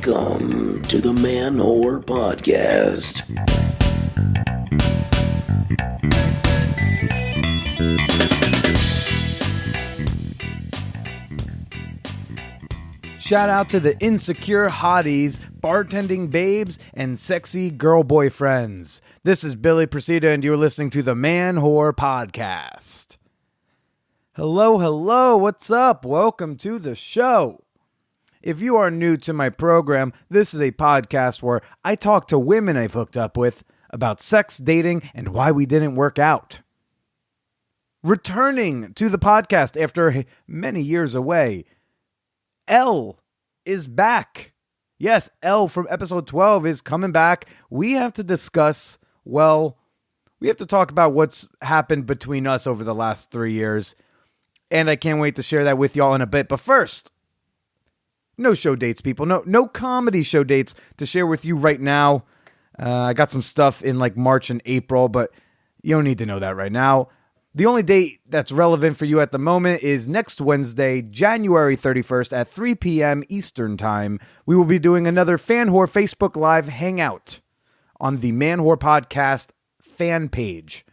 Welcome to the Man Whore Podcast. Shout out to the insecure hotties, bartending babes, and sexy girl boyfriends. This is Billy Procida, and you're listening to the Man Whore Podcast. Hello, what's up? Welcome to the show. If you are new to my program, this is a podcast where I talk to women I've hooked up with about sex, dating, and why we didn't work out. Returning to the podcast after many years away, Elle is back. Yes, Elle from episode 12 is coming back. We have to discuss, we have to talk about what's happened between us over the last 3 years. And I can't wait to share that with y'all in a bit. But first, no show dates, people. No comedy show dates to share with you right now. I got some stuff in like March and April, but you don't need to know that right now. The only date that's relevant for you at the moment is next Wednesday, January 31st at 3 p.m. Eastern Time. We will be doing another Fan Whore Facebook Live Hangout on the Man Whore Podcast fan page.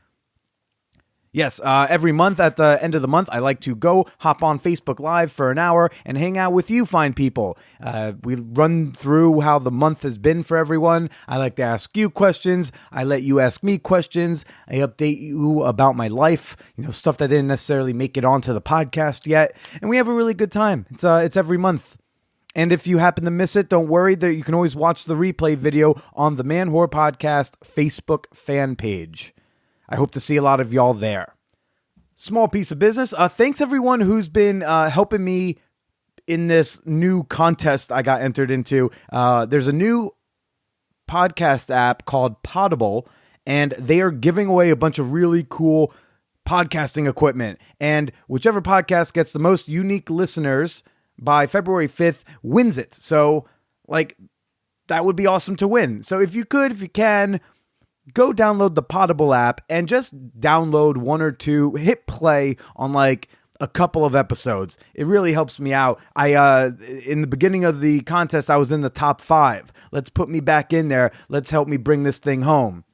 Yes, every month at the end of the month, I like to go hop on Facebook Live for an hour and hang out with you fine people. We run through how the month has been for everyone. I like to ask you questions. I let you ask me questions. I update you about my life, stuff that didn't necessarily make it onto the podcast yet. And we have a really good time. It's every month. And if you happen to miss it, don't worry. You can always watch the replay video on the Man Whore Podcast Facebook fan page. I hope to see a lot of y'all there. Small piece of business. Thanks everyone who's been helping me in this new contest I got entered into. There's a new podcast app called Podable, and they are giving away a bunch of really cool podcasting equipment. And whichever podcast gets the most unique listeners by February 5th wins it. So, that would be awesome to win. So if you can, go download the Podable app and just download one or two, hit play on a couple of episodes. It really helps me out. In the beginning of the contest, I was in the top 5. Let's put me back in there. Let's help me bring this thing home.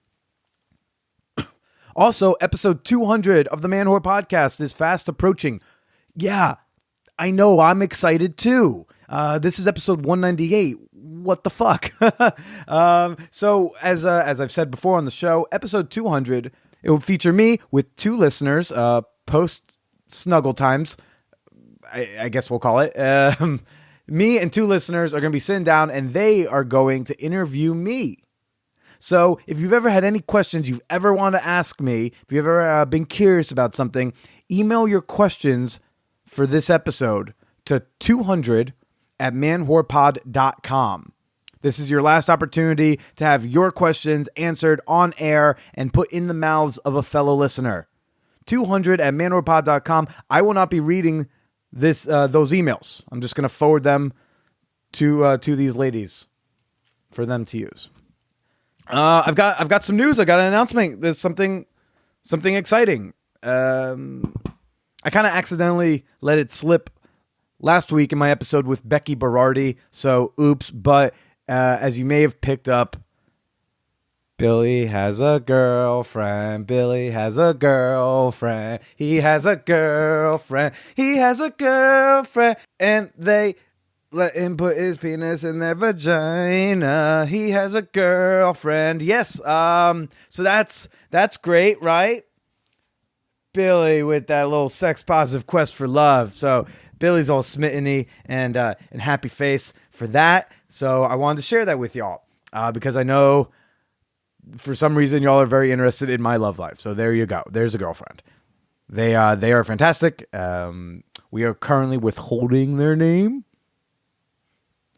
Also, episode 200 of the Man Whore Podcast is fast approaching. Yeah, I know. I'm excited too. This is episode 198. What the fuck? So as I've said before on the show, episode 200, it will feature me with 2 listeners, post snuggle times, I guess we'll call it. Me and 2 listeners are going to be sitting down and they are going to interview me. So if you've ever had any questions you've ever want to ask me, if you've ever been curious about something, email your questions for this episode to 200@manwhorepod.com. This is your last opportunity to have your questions answered on air and put in the mouths of a fellow listener. 200@manwhorepod.com. I will not be reading those emails. I'm just going to forward them to these ladies for them to use. I've got some news. I got an announcement. There's something exciting. I kind of accidentally let it slip last week in my episode with Becky Berardi, so oops, but as you may have picked up, Billy has a girlfriend, Billy has a girlfriend, he has a girlfriend, he has a girlfriend, and they let him put his penis in their vagina, he has a girlfriend. Yes, so that's great, right? Billy with that little sex positive quest for love, so Billy's all smitten-y and happy face for that. So I wanted to share that with y'all because I know for some reason y'all are very interested in my love life. So there you go. There's a girlfriend. They are fantastic. We are currently withholding their name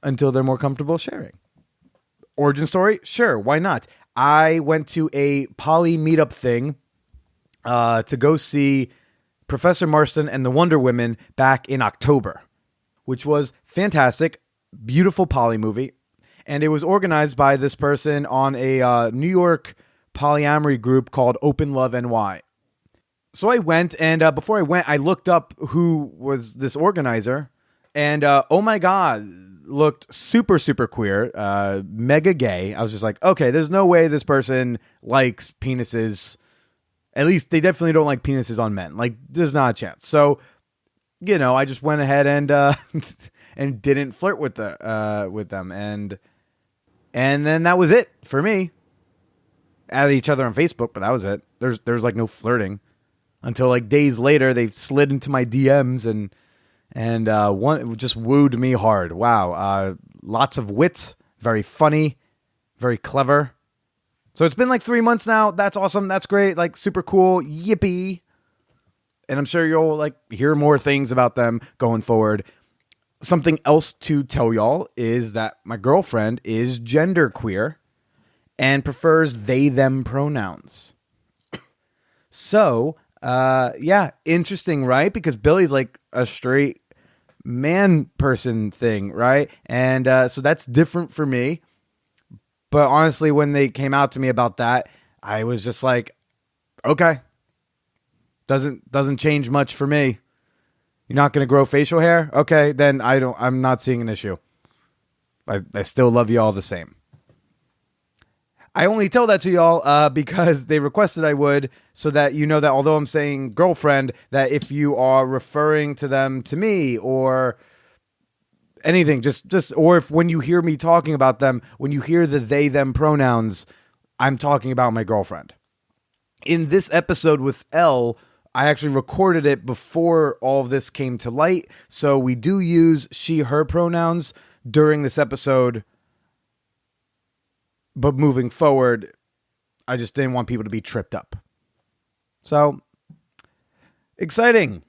until they're more comfortable sharing. Origin story? Sure, why not? I went to a poly meetup thing to go see Professor Marston and the Wonder Women back in October, which was fantastic, beautiful poly movie. And it was organized by this person on a New York polyamory group called Open Love NY. So I went, and before I went, I looked up who was this organizer. And oh my God, looked super, super queer, mega gay. I was just like, okay, there's no way this person likes penises. At least they definitely don't like penises on men. Like, there's not a chance. So, I just went ahead and and didn't flirt with them, and then that was it for me. Added each other on Facebook, but that was it. There's like no flirting until like days later they slid into my DMs and one just wooed me hard. Wow, lots of wit, very funny, very clever. So it's been like 3 months now. That's awesome. That's great. Like super cool. Yippee. And I'm sure you'll like hear more things about them going forward. Something else to tell y'all is that my girlfriend is genderqueer and prefers they, them pronouns. So, yeah, interesting, right? Because Billy's like a straight man person thing, right? And so that's different for me. But honestly, when they came out to me about that, I was just like, okay, doesn't change much for me. You're not going to grow facial hair? Okay, then I'm not seeing an issue. I still love you all the same. I only tell that to y'all because they requested I would, so that you know that although I'm saying girlfriend, that if you are referring to them to me or anything, just or if when you hear me talking about them, when you hear the they, them pronouns, I'm talking about my girlfriend. In this episode with Elle, I actually recorded it before all of this came to light, so we do use she, her pronouns during this episode. But moving forward, I just didn't want people to be tripped up. So, exciting.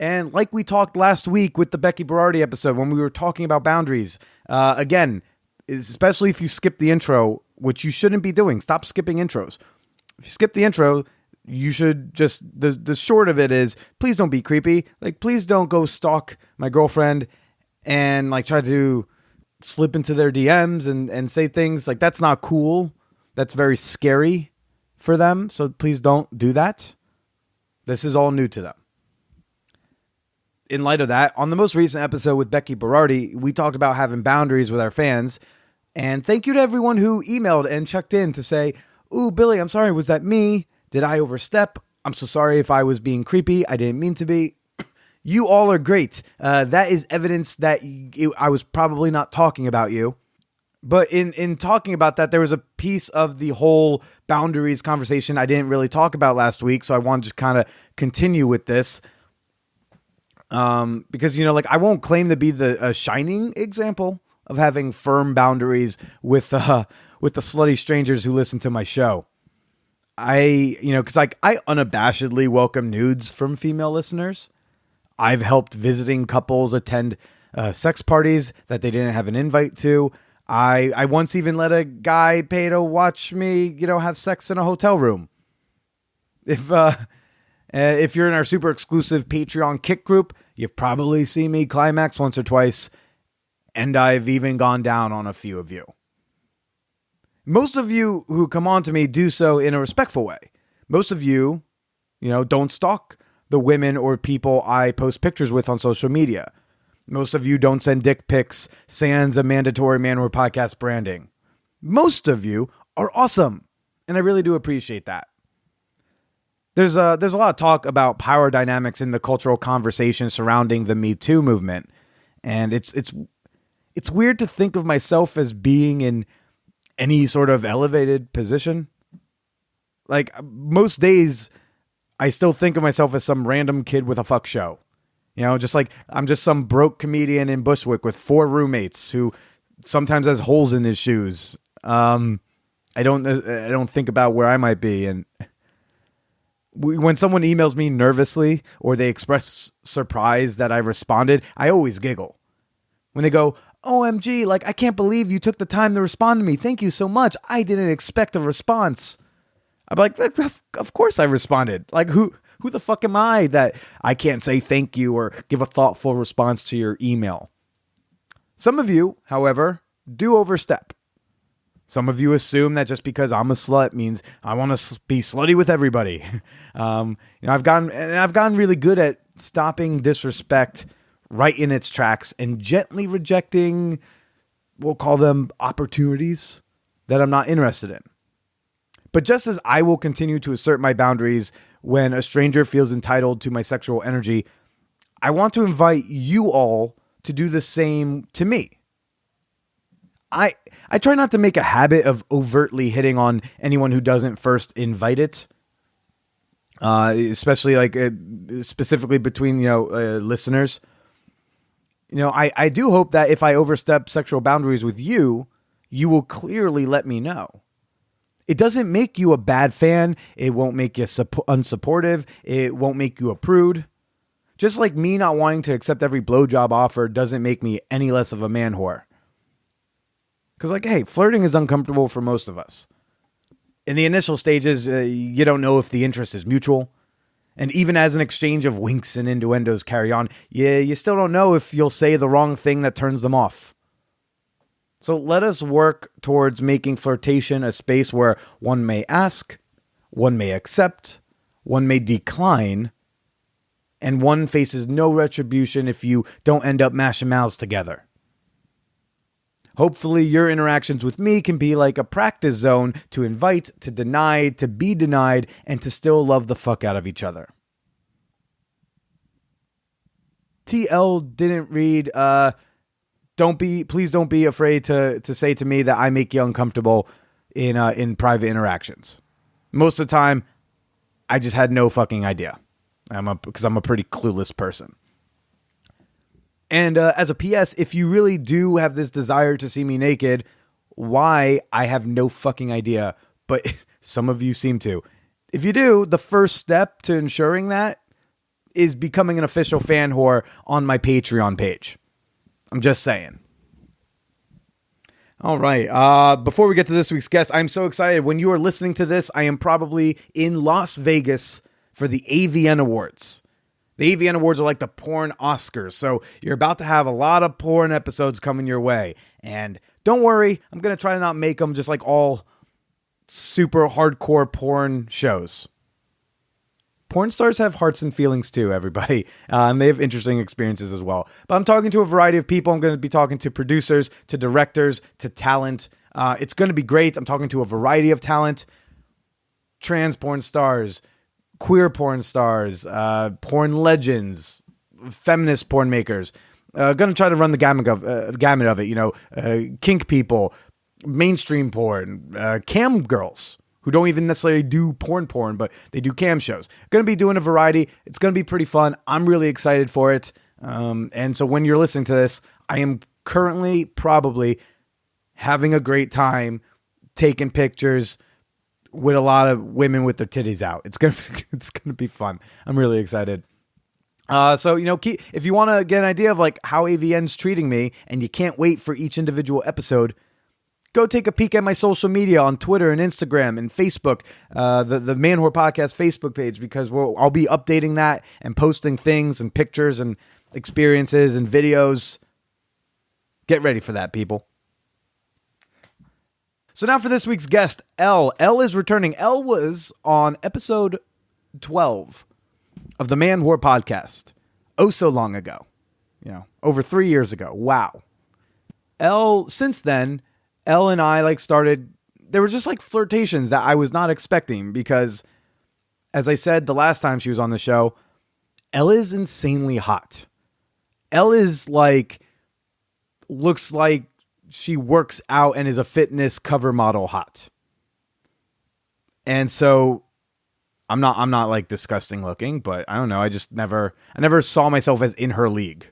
And like we talked last week with the Becky Berardi episode when we were talking about boundaries, again, especially if you skip the intro, which you shouldn't be doing. Stop skipping intros. If you skip the intro, you should just, the short of it is, please don't be creepy. Like, please don't go stalk my girlfriend and like try to slip into their DMs and say things like that's not cool. That's very scary for them. So please don't do that. This is all new to them. In light of that, on the most recent episode with Becky Berardi, we talked about having boundaries with our fans. And thank you to everyone who emailed and checked in to say, ooh, Billy, I'm sorry. Was that me? Did I overstep? I'm so sorry if I was being creepy. I didn't mean to be. You all are great. That is evidence that I was probably not talking about you. But in talking about that, there was a piece of the whole boundaries conversation I didn't really talk about last week. So I want to just kind of continue with this. Because, I won't claim to be the shining example of having firm boundaries with the slutty strangers who listen to my show. Because I unabashedly welcome nudes from female listeners. I've helped visiting couples attend sex parties that they didn't have an invite to. I once even let a guy pay to watch me, have sex in a hotel room. If you're in our super exclusive Patreon kick group, you've probably seen me climax once or twice, and I've even gone down on a few of you. Most of you who come on to me do so in a respectful way. Most of you, don't stalk the women or people I post pictures with on social media. Most of you don't send dick pics sans a mandatory Manwhore podcast branding. Most of you are awesome, and I really do appreciate that. There's a lot of talk about power dynamics in the cultural conversation surrounding the Me Too movement, and it's weird to think of myself as being in any sort of elevated position. Like most days, I still think of myself as some random kid with a fuck show. Just like I'm just some broke comedian in Bushwick with 4 roommates who sometimes has holes in his shoes. I don't think about where I might be. And when someone emails me nervously or they express surprise that I responded, I always giggle. When they go, OMG, like I can't believe you took the time to respond to me. Thank you so much. I didn't expect a response. I'm like, of course I responded. Like, who the fuck am I that I can't say thank you or give a thoughtful response to your email? Some of you, however, do overstep. Some of you assume that just because I'm a slut means I want to be slutty with everybody. I've gotten really good at stopping disrespect right in its tracks and gently rejecting, we'll call them opportunities that I'm not interested in. But just as I will continue to assert my boundaries when a stranger feels entitled to my sexual energy, I want to invite you all to do the same to me. I try not to make a habit of overtly hitting on anyone who doesn't first invite it, especially specifically between listeners. I do hope that if I overstep sexual boundaries with you, you will clearly let me know. It doesn't make you a bad fan. It won't make you unsupportive. It won't make you a prude. Just like me not wanting to accept every blowjob offer doesn't make me any less of a man whore. Because, hey, flirting is uncomfortable for most of us. In the initial stages, you don't know if the interest is mutual. And even as an exchange of winks and innuendos carry on, you still don't know if you'll say the wrong thing that turns them off. So let us work towards making flirtation a space where one may ask, one may accept, one may decline, and one faces no retribution if you don't end up mashing mouths together. Hopefully your interactions with me can be like a practice zone to invite, to deny, to be denied, and to still love the fuck out of each other. TL didn't read, please don't be afraid to say to me that I make you uncomfortable in private interactions. Most of the time, I just had no fucking idea. Because I'm a pretty clueless person. And as a PS, if you really do have this desire to see me naked, why, I have no fucking idea. But some of you seem to. If you do, the first step to ensuring that is becoming an official fan whore on my Patreon page. I'm just saying. All right. Before we get to this week's guest, I'm so excited. When you are listening to this, I am probably in Las Vegas for the AVN Awards. The AVN Awards are like the porn Oscars, so you're about to have a lot of porn episodes coming your way. And don't worry, I'm going to try to not make them just like all super hardcore porn shows. Porn stars have hearts and feelings too, everybody. And they have interesting experiences as well. But I'm talking to a variety of people. I'm going to be talking to producers, to directors, to talent. It's going to be great. I'm talking to a variety of talent. Trans porn stars, queer porn stars, porn legends, feminist porn makers. Going to try to run the gamut of it. Kink people, mainstream porn, cam girls who don't even necessarily do porn, but they do cam shows. Going to be doing a variety. It's going to be pretty fun. I'm really excited for it. And so when you're listening to this, I am currently probably having a great time taking pictures with a lot of women with their titties out. It's gonna be fun. I'm really excited. If you want to get an idea of like how AVN's treating me, and you can't wait for each individual episode, go take a peek at my social media on Twitter and Instagram and Facebook, the Man Whore Podcast Facebook page, because I'll be updating that and posting things and pictures and experiences and videos. Get ready for that, people. So now for this week's guest, Elle. Elle is returning. Elle was on episode 12 of the Man Whore Podcast. Oh, so long ago. Over 3 years ago. Wow. Elle, since then, Elle and I started, there were just flirtations that I was not expecting because, as I said the last time she was on the show, Elle is insanely hot. Elle is looks like she works out and is a fitness cover model hot. And so I'm not disgusting looking, but I don't know. I never saw myself as in her league.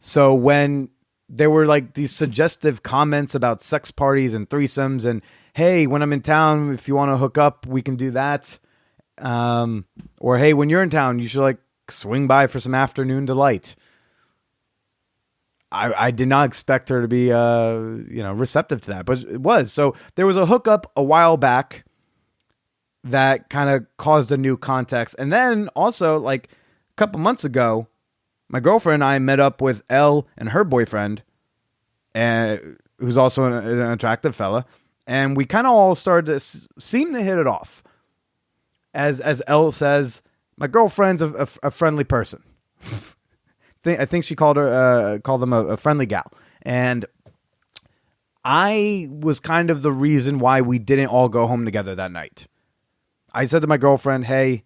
So when there were these suggestive comments about sex parties and threesomes and, hey, when I'm in town, if you want to hook up, we can do that. Or, hey, when you're in town, you should swing by for some afternoon delight. I did not expect her to be, receptive to that, but it was. So there was a hookup a while back that kind of caused a new context. And then also a couple months ago, my girlfriend and I met up with Elle and her boyfriend, who's also an attractive fella. And we kind of all started to seem to hit it off. As Elle says, my girlfriend's a friendly person. think she called them a friendly gal. And I was kind of the reason why we didn't all go home together that night. I said to my girlfriend, hey,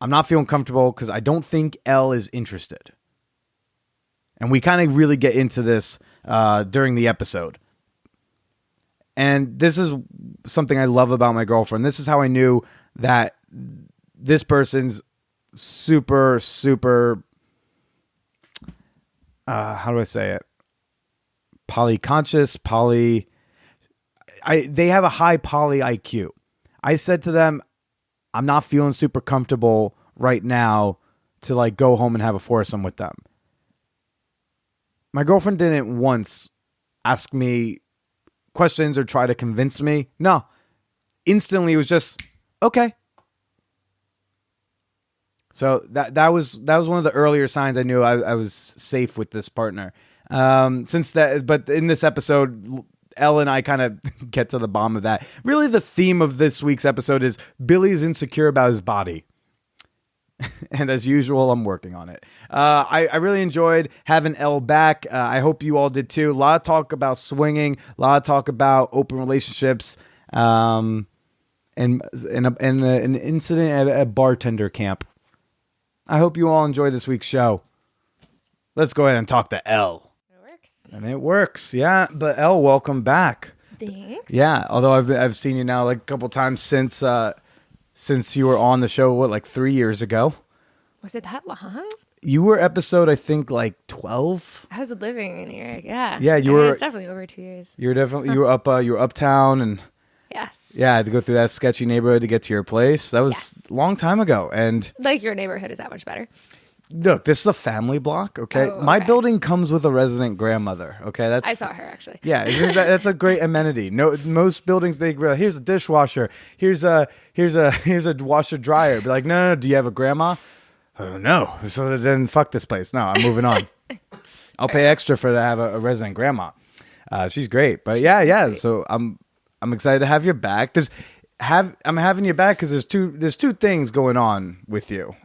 I'm not feeling comfortable because I don't think Elle is interested. And we kind of really get into this during the episode. And this is something I love about my girlfriend. This is how I knew that this person's super, super, how do I say it? Polyconscious, they have a high poly IQ. I said to them, I'm not feeling super comfortable right now to like go home and have a foursome with them. My girlfriend didn't once ask me questions or try to convince me. No. Instantly it was just, okay. So that was one of the earlier signs I knew I was safe with this partner. But in this episode, Elle and I kind of get to the bottom of that. Really, the theme of this week's episode is Billy's insecure about his body. And as usual, I'm working on it. I really enjoyed having Elle back. I hope you all did too. A lot of talk about swinging, a lot of talk about open relationships, and an incident at a bartender camp. I hope you all enjoy this week's show. Let's go ahead and talk to Elle. It works. And it works, yeah. But Elle, welcome back. Thanks. Yeah, although I've seen you now like a couple times since you were on the show, like 3 years ago. Was it that long? You were episode, I think, like 12. I was living in New York. Yeah. Yeah, you were. It's definitely over 2 years. You were uptown, and Yes. yeah, I had to go through that sketchy neighborhood to get to your place. That was a long time ago, and Like your neighborhood is that much better. look, this is a family block. Okay, Oh, my okay. building comes with a resident grandmother. Okay, that's I saw her actually. yeah, that's a great amenity. No, most buildings they go, here's a dishwasher, here's a washer dryer. Be like, no, do you have a grandma? No. So then fuck this place. No, I'm moving on. I'll pay extra for to have a resident grandma. She's great, but yeah. So I'm excited to have you back. I'm having you back because there's two things going on with you.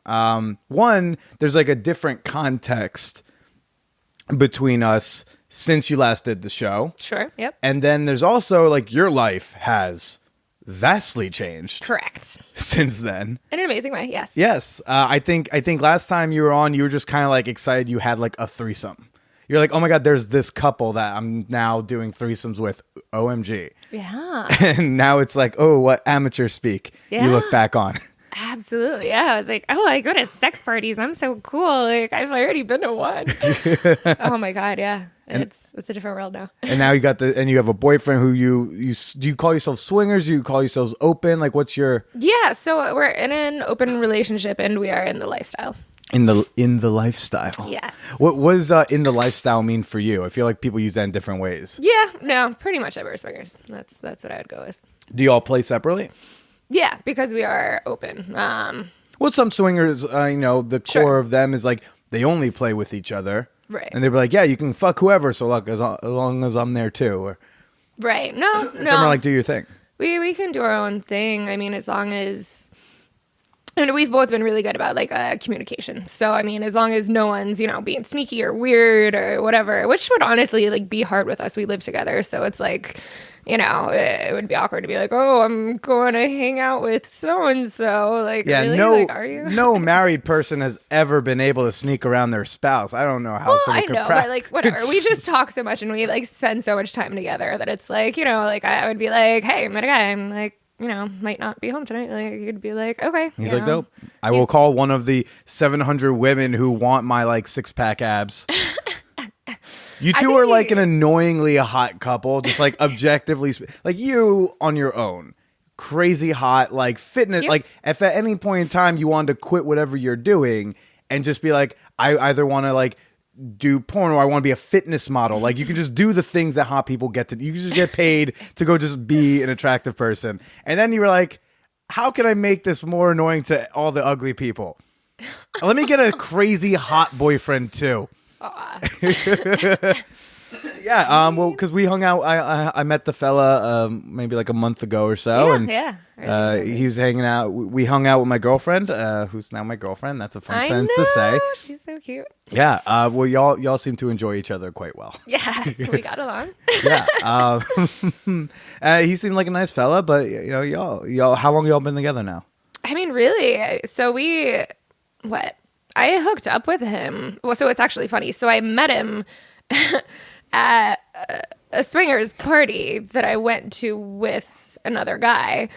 One, there's like a different context between us since you last did the show. Sure. Yep. And then there's also like your life has vastly changed Correct. since then. In an amazing way. Yes. Yes. I think last time you were on, you were just kind of like excited you had like a threesome. You're like, oh my God, there's this couple that I'm now doing threesomes with. OMG. Yeah. And now it's like, oh, what amateur speak you look Yeah. back on. Absolutely. Yeah. I was like, oh, I go to sex parties. I'm so cool. Like I've already been to one. Oh my God. Yeah. It's a different world now. And now you have a boyfriend who you do you call yourself swingers? Do you call yourselves open? Like what's your Yeah. So we're in an open relationship and we are in the lifestyle. in the lifestyle? Yes. What was in the lifestyle mean for you? I feel like people use that in different ways. Yeah. No, pretty much ever swingers. That's what I would go with. Do you all play separately? Yeah, because we are open. Well, some swingers, the core Sure. of them is like they only play with each other. Right. And they'd be like, yeah, you can fuck whoever so as long as I'm there too. Or Right. No. some are like, do your thing. We can do our own thing. I mean, as long as, and we've both been really good about like communication. So I mean, as long as no one's being sneaky or weird or whatever, which would honestly like be hard with us. We live together, so it's like. It would be awkward to be like, oh, I'm going to hang out with so and so. Like, Yeah, really? Like, are you? no married person has ever been able to sneak around their spouse. I don't know how Well, someone I could know, but like whatever. We just talk so much and we like spend so much time together that it's like, like I would be like, hey, I met a guy. I'm like, might not be home tonight. Like you'd be like, okay. He's like, dope. I will call one of the 700 women who want my like 6-pack abs. You two think are like you- an annoyingly hot couple, just like objectively, like you on your own, crazy hot, like fitness. Yep. Like if at any point in time you wanted to quit whatever you're doing and just be like, I either want to like do porn or I want to be a fitness model. Like you can just do the things that hot people get to. You can just get paid to go just be an attractive person. And then you were like, how can I make this more annoying to all the ugly people? Let me get a crazy hot boyfriend too. Yeah, well, because we hung out. I met the fella maybe like a month ago or so, and he was hanging out. We hung out with my girlfriend, who's now my girlfriend. That's a fun sentence to say. She's so cute. Yeah. Well, y'all seem to enjoy each other quite well. Yes, we got along. Yeah. He seemed like a nice fella, but y'all, how long y'all been together now? I mean, really. So I hooked up with him. Well, so it's actually funny. So I met him at a swingers party that I went to with another guy.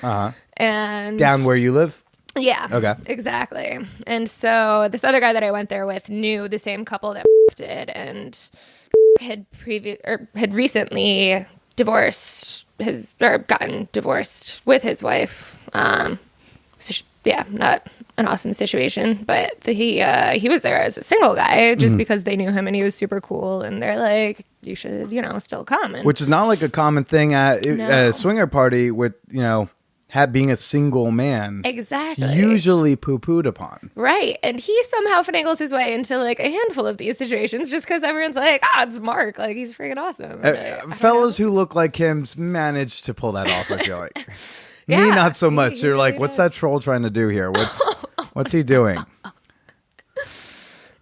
And Down where you live? Yeah. Okay. Exactly. And so this other guy that I went there with knew the same couple that did, and had recently gotten divorced with his wife. Not an awesome situation, but he was there as a single guy just because they knew him and he was super cool, and they're like, you should still come. Which is not like a common thing at a swinger party with being a single man. Exactly. It's usually poo-pooed upon. Right. And he somehow finagles his way into like a handful of these situations just because everyone's like, it's Mark. Like, he's freaking awesome. Fellas who look like him managed to pull that off, I feel like. Yeah, Me, not so much. You're like, what's that troll trying to do here? What's he doing?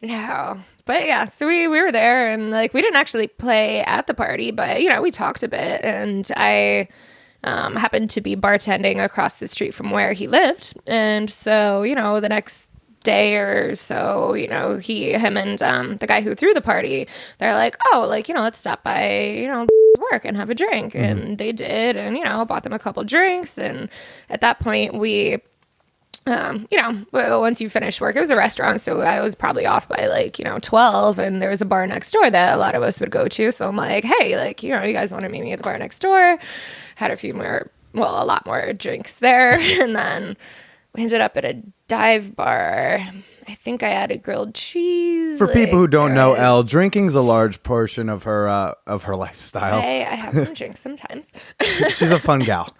No. But yeah, so we were there, and like we didn't actually play at the party, but we talked a bit, and I happened to be bartending across the street from where he lived. And so, the next day or so, him and the guy who threw the party, they're like, let's stop by, work and have a drink. And they did, and bought them a couple drinks. And at that point we once you finish work, it was a restaurant, so I was probably off by 12, and there was a bar next door that a lot of us would go to. So I'm like, hey, you guys want to meet me at the bar next door? Had a lot more drinks there. And then we ended up at a dive bar. I think I added grilled cheese. For people who don't know, Elle, drinking's a large portion of her lifestyle. I have some drinks sometimes. She's a fun gal.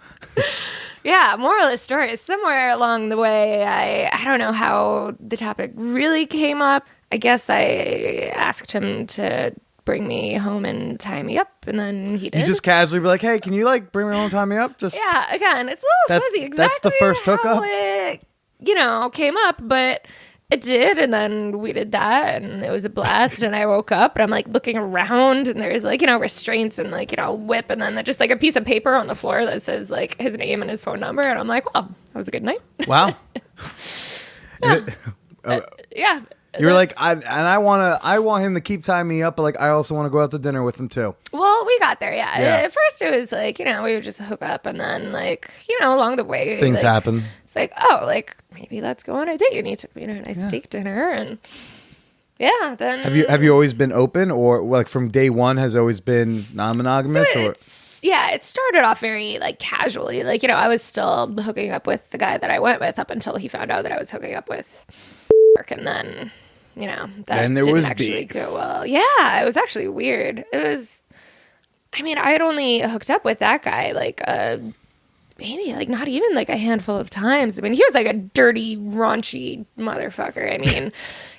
Yeah, moral of the story is somewhere along the way, I don't know how the topic really came up. I guess I asked him to bring me home and tie me up, and then he did. You just casually be like, hey, can you bring me home and tie me up? Yeah, again, it's a little fuzzy exactly that's the first hookup? It, came up, but it did, and then we did that, and it was a blast. And I woke up, and I'm looking around, and there's restraints and whip, and then just a piece of paper on the floor that says his name and his phone number, and I'm like, well, that was a good night. Wow. Yeah. You're like, I want him to keep tying me up, but I also want to go out to dinner with him too. Well, we got there, yeah. At first it was we would just hook up, and then along the way things happen. It's maybe let's go on a date. And he took me to a nice steak dinner, and then have you always been open, or from day one has always been non-monogamous? It started off very casually. I was still hooking up with the guy that I went with up until he found out that I was hooking up with Mark, and then that didn't actually go well. Yeah, it was actually weird. It was, I had only hooked up with that guy maybe not even a handful of times. He was a dirty, raunchy motherfucker.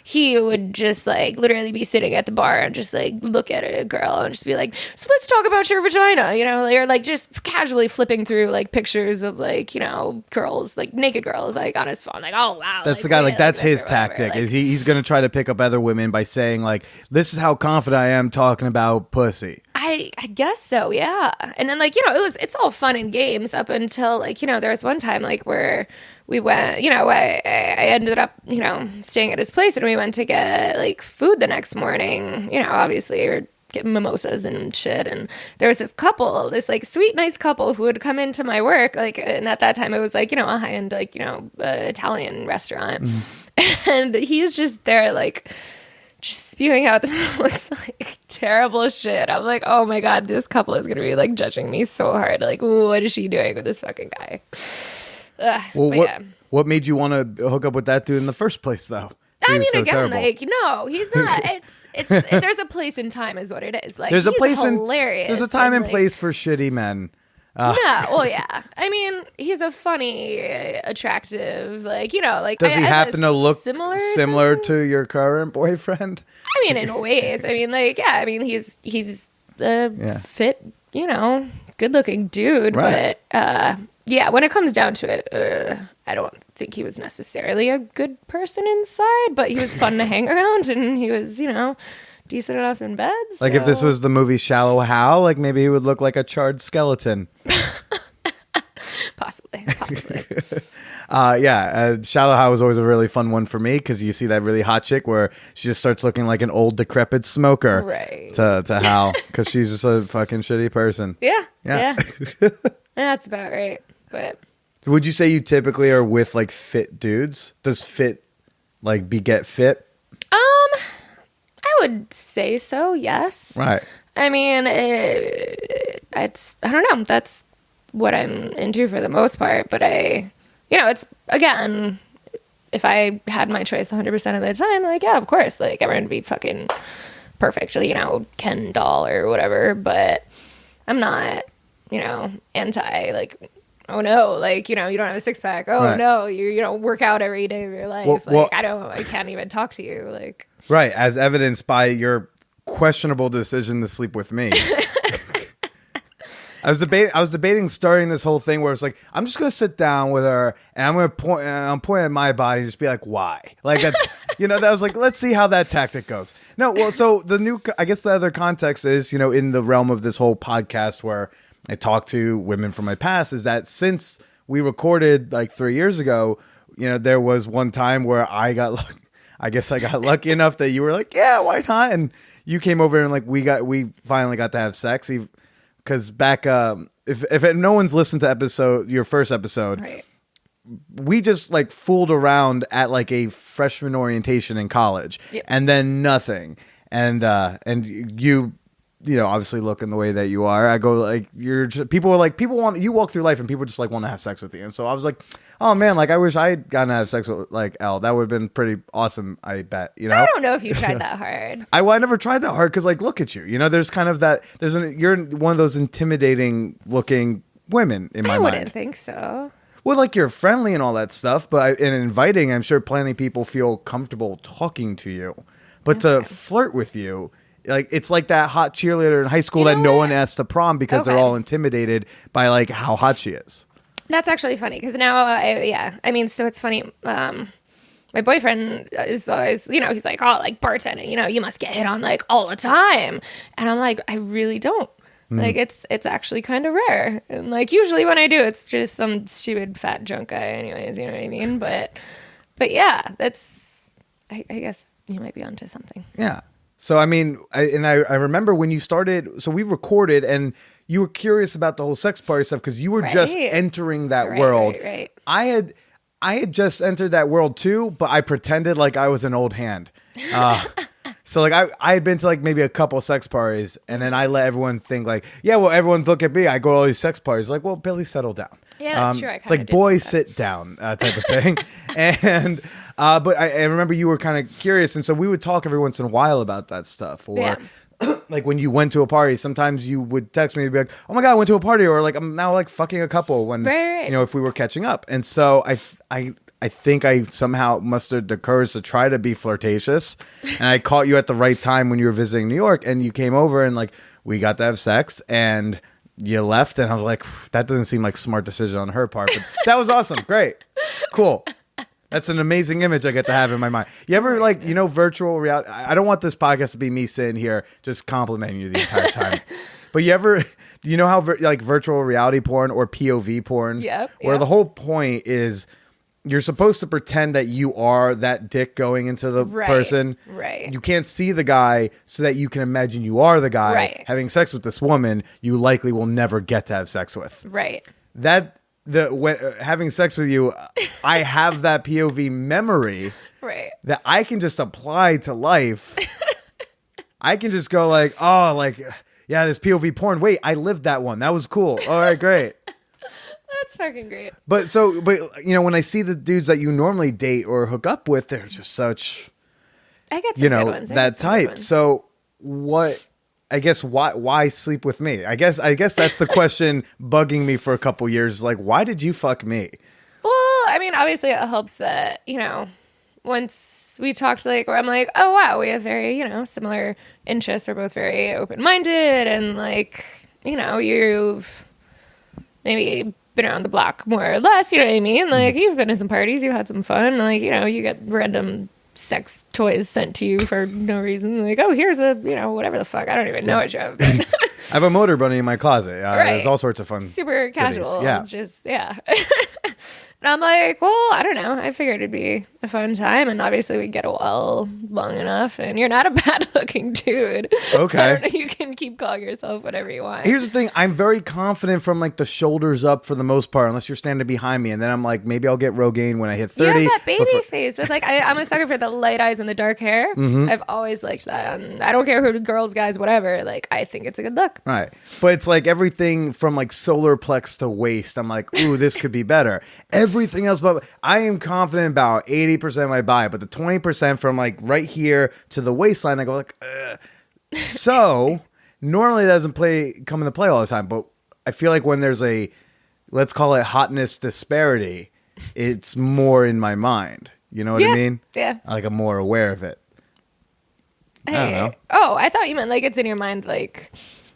He would just literally be sitting at the bar and just look at a girl and just be like, so let's talk about your vagina, or just casually flipping through pictures of girls, naked girls, on his phone, oh wow. That's the guy, that's his tactic. Is he's gonna try to pick up other women by saying this is how confident I am talking about pussy. I guess so, yeah. And then it's all fun and games up until there was one time where we went, I ended up, staying at his place, and we went to get food the next morning, obviously, or get mimosas and shit. And there was this couple, this sweet, nice couple who would come into my work, and at that time it was a high-end, Italian restaurant. And he's just there, just spewing out the most terrible shit. I'm like, oh my God, this couple is gonna be judging me so hard. What is she doing with this fucking guy? What made you want to hook up with that dude in the first place, though? No, he's not. It's there's a place and time, is what it is. There's a place hilarious. There's a time and place for shitty men. No, well, yeah. He's a funny, attractive, Does he happen to look similar to your current boyfriend? In ways. He's Yeah. fit, good looking dude. Right. But yeah, when it comes down to it, I don't think he was necessarily a good person inside, but he was fun to hang around, and he was, decent enough in bed. Like if this so- was the movie Shallow Hal, like maybe he would look like a charred skeleton. Possibly. Shallow Hal was always a really fun one for me because you see that really hot chick where she just starts looking like an old decrepit smoker Right. to Hal because she's just a fucking shitty person. Yeah. That's about right. But Would you say you typically are with like fit dudes? Does fit like beget fit? I would say so, yes. Right. I mean, it's I don't know. That's what I'm into for the most part. But it's, again, if I had my choice 100% of the time, like, yeah, of course, like, everyone would be fucking perfect, Ken doll or whatever. But I'm not, anti, like, oh no, like, you don't have a six pack. Oh Right. no, you don't work out every day of your life. Well, I can't even talk to you. Like, Right, as evidenced by your questionable decision to sleep with me. I was debating starting this whole thing where it's like I'm just gonna sit down with her and I'm pointing at my body and just be like, why? Like that's that was like, let's see how that tactic goes. No, well, so I guess the other context is in the realm of this whole podcast where I talk to women from my past is that since we recorded like 3 years ago, there was one time where I got lucky enough that you were like, yeah, why not? And you came over and like we finally got to have sex. Because back, if no one's listened to your first episode, right. we just like fooled around at like a freshman orientation in college, Yep. and then nothing. And you obviously looking the way that you are, I go like people want you walk through life and people just like want to have sex with you. And so I was like, oh man, like I wish I had gotten to have sex with like Elle. That would have been pretty awesome. I bet. I don't know if you tried that hard. I never tried that hard because like look at you. There's kind of that. You're one of those intimidating looking women in my I mind. wouldn't think so. Well, like you're friendly and all that stuff, but and inviting, I'm sure plenty of people feel comfortable talking to you. But to flirt with you, like it's like that hot cheerleader in high school that no one asks to prom because they're Okay. all intimidated by like how hot she is. That's actually funny because now, so it's funny. My boyfriend is always, he's like, oh, like bartending, you must get hit on like all the time. And I'm like, I really don't. Like it's actually kind of rare. And like usually when I do, it's just some stupid fat drunk guy anyways, you know what I mean? But yeah, I guess you might be onto something. Yeah. So, I mean, I remember when you started, so we recorded and you were curious about the whole sex party stuff because you were just Right. entering that Right, world. right. I had just entered that world too, but I pretended like I was an old hand. So like I had been to like maybe a couple sex parties and then I let everyone think like, yeah, well, everyone look at me. I go to all these sex parties. Like, well, Billy, settle down. Yeah, that's true. I It's kinda like, did boys, that. sit down type of thing. And but I remember you were kind of curious, and so we would talk every once in a while about that stuff. Or Yeah. like when you went to a party, sometimes you would text me and be like, "Oh my god, I went to a party," or like I'm now like fucking a couple when Right. if we were catching up. And so I think I somehow mustered the courage to try to be flirtatious, and I caught you at the right time when you were visiting New York, and you came over and like we got to have sex and. You left, and I was like, that doesn't seem like a smart decision on her part, but that was awesome. Great. Cool. That's an amazing image I get to have in my mind. You ever like, virtual reality? I don't want this podcast to be me sitting here just complimenting you the entire time. But do you know how like virtual reality porn or POV porn? Yep, Where yep. the whole point is you're supposed to pretend that you are that dick going into the Right, person. right. You can't see the guy so that you can imagine you are the guy Right. having sex with this woman you likely will never get to have sex with. Right. Having sex with you, I have that POV memory Right. that I can just apply to life. I can just go like, oh, like, yeah, this POV porn. Wait, I lived that one. That was cool. All right, great. That's fucking great. But when I see the dudes that you normally date or hook up with, they're just such, I get some good ones. I that get some good type. ones. So why sleep with me? I guess that's the question bugging me for a couple years. Like, why did you fuck me? Well, I mean, obviously it helps that, once we talked, like, where I'm like, oh wow, we have very, similar interests. We're both very open-minded, and like, you've maybe been around the block more or less, you know what I mean? Like, you've been to some parties, you had some fun, like, you get random sex toys sent to you for no reason. Like, oh, here's a, whatever the fuck. I don't even know what you have. I have a motor bunny in my closet. Right. There's all sorts of fun. Super casual. Goodies. Yeah. And I'm like, well, I don't know. I figured it'd be a fun time, and obviously we'd get well long enough, and you're not a bad-looking dude. Okay. You can keep calling yourself whatever you want. Here's the thing. I'm very confident from like the shoulders up for the most part, unless you're standing behind me, and then I'm like, maybe I'll get Rogaine when I hit 30. You have that baby face with like, I'm a sucker for the light eyes and the dark hair. I've always liked that. And I don't care who, girls, guys, whatever. Like, I think it's a good look. Right. But it's like everything from like solar plex to waist. I'm like, ooh, this could be better. Everything else, but I am confident about 80% of my body, but the 20% from like right here to the waistline, I go like, ugh. So normally it doesn't come into play all the time, but I feel like when there's a, let's call it hotness disparity, it's more in my mind. You know what I mean? Yeah. Like I'm more aware of it. I don't know. Oh, I thought you meant like it's in your mind, like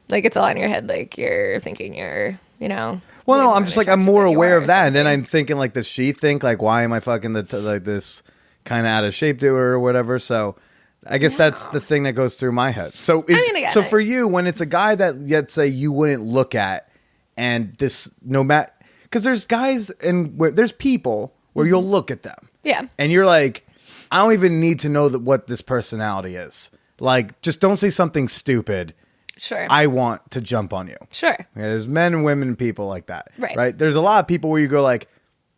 it's all in your head, like you're thinking you're, Well, no, I'm just like, I'm more aware of that. And then I'm thinking like, does she think like, why am I fucking like this kind of out of shape to her or whatever? So I guess that's the thing that goes through my head. So so for you, when it's a guy that, let's say, you wouldn't look at, and this, no matter, because there's guys and there's people where you'll look at them. Yeah. And you're like, I don't even need to know what this personality is. Like, just don't say something stupid. Sure. I want to jump on you. Sure. Yeah, there's men and women and people like that. Right. There's a lot of people where you go like,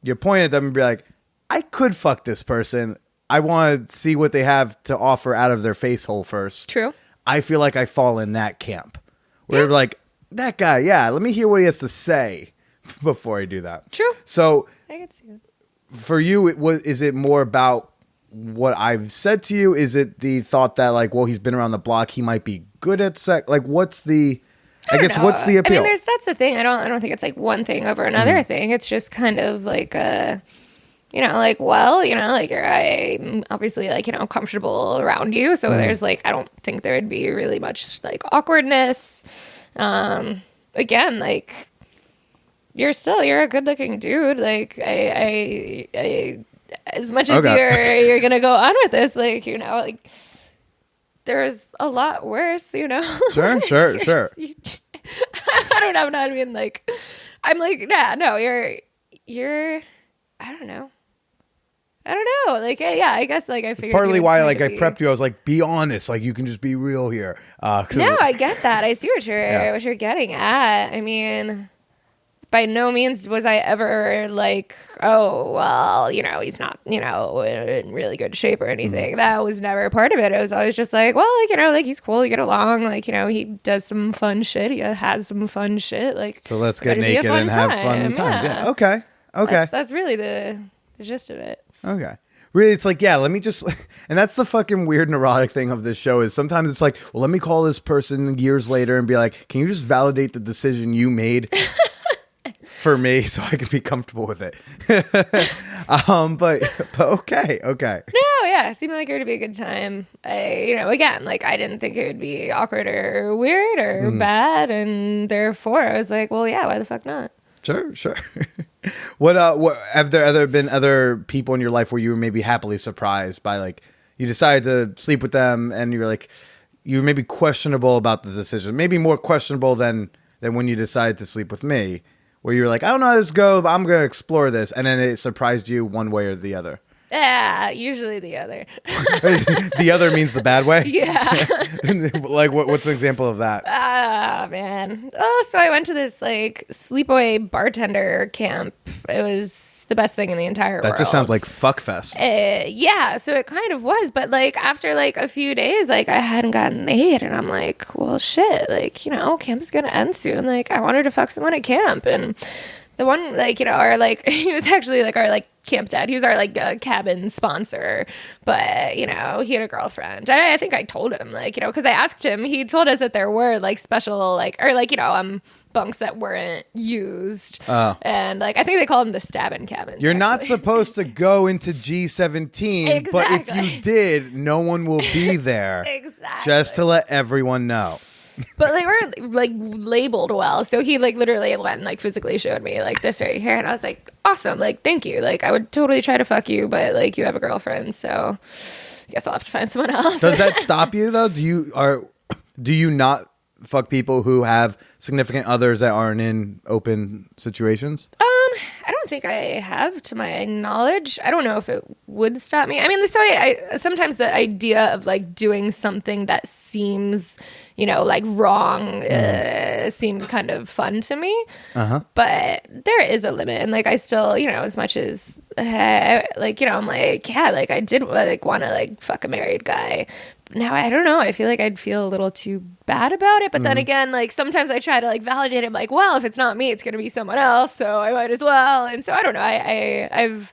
you point at them and be like, I could fuck this person. I want to see what they have to offer out of their face hole first. True. I feel like I fall in that camp. Where like, that guy, let me hear what he has to say before I do that. True. So I can see that. For you, is it more about what I've said to you? Is it the thought that like, well, he's been around the block, he might be good at sex? Like, what's the what's the appeal? I mean, that's the thing. I don't think it's like one thing over another thing. It's just kind of like like, well, like I'm obviously like, comfortable around you. So there's like, I don't think there would be really much like awkwardness. Again, like you're a good looking dude. Like I as much as you're going to go on with this, like, like there's a lot worse, Sure. I don't know. I mean, like, I'm like, yeah, no, you're, I don't know. Like, yeah, I guess, like, I figured. It's partly why, like, I prepped you. I was like, be honest. Like, you can just be real here. No, I get that. I see what you're getting at. I mean, by no means was I ever like, oh, well, he's not, in really good shape or anything. That was never a part of it. It was always just like, well, like, like he's cool. You get along. Like, he does some fun shit. He has some fun shit. Like, so let's get naked and have fun times. Yeah. Okay. That's really the gist of it. Okay. Really, it's like, let me just, and that's the fucking weird neurotic thing of this show is sometimes it's like, well, let me call this person years later and be like, can you just validate the decision you made for me so I can be comfortable with it? But okay. No, yeah, it seemed like it would be a good time. Again, like I didn't think it would be awkward or weird or bad, and therefore I was like, well, yeah, why the fuck not? Sure. What have there been other people in your life where you were maybe happily surprised by, like, you decided to sleep with them and you're like, you were maybe questionable about the decision, maybe more questionable than when you decided to sleep with me, where you're like, I don't know how this goes, but I'm going to explore this, and then it surprised you one way or the other? Yeah, usually the other. The other means the bad way? Yeah. Like, what's an example of that? Oh, man. Oh, so I went to this, like, sleepaway bartender camp. It was the best thing in the entire world. That just sounds like fuckfest. Yeah, so it kind of was. But, like, after, like, a few days, like, I hadn't gotten laid. And I'm like, well, shit. Like, camp is going to end soon. Like, I wanted to fuck someone at camp. And The one, like, you know, our, like, he was actually, like, our, like, camp dad. He was our, like, cabin sponsor. But, you know, he had a girlfriend. I think I told him, like, you know, because I asked him. He told us that there were, like, special, like, or, like, you know, bunks that weren't used. Oh. And, like, I think they called them the stabbing cabins. You're not actually. supposed to go into G17, but if Exactly. you did, no one will be there. Exactly. Just to let everyone know. But they weren't like labeled well. So he like literally went and like physically showed me like this right here. And I was like, awesome. Like, thank you. Like, I would totally try to fuck you, but like you have a girlfriend. So I guess I'll have to find someone else. Does that stop you though? Do you not fuck people who have significant others that aren't in open situations? I don't think I have, to my knowledge. I don't know if it would stop me. I mean, so I sometimes the idea of like doing something that seems, you know, like wrong seems kind of fun to me. But there is a limit, and like I still, you know, as much as like, you know, I'm like, yeah, like I did like want to like fuck a married guy. Now I don't know. I feel like I'd feel a little too bad about it, but then again, like sometimes I try to like validate it. Like, well, if it's not me, it's gonna be someone else, so I might as well. And so I don't know.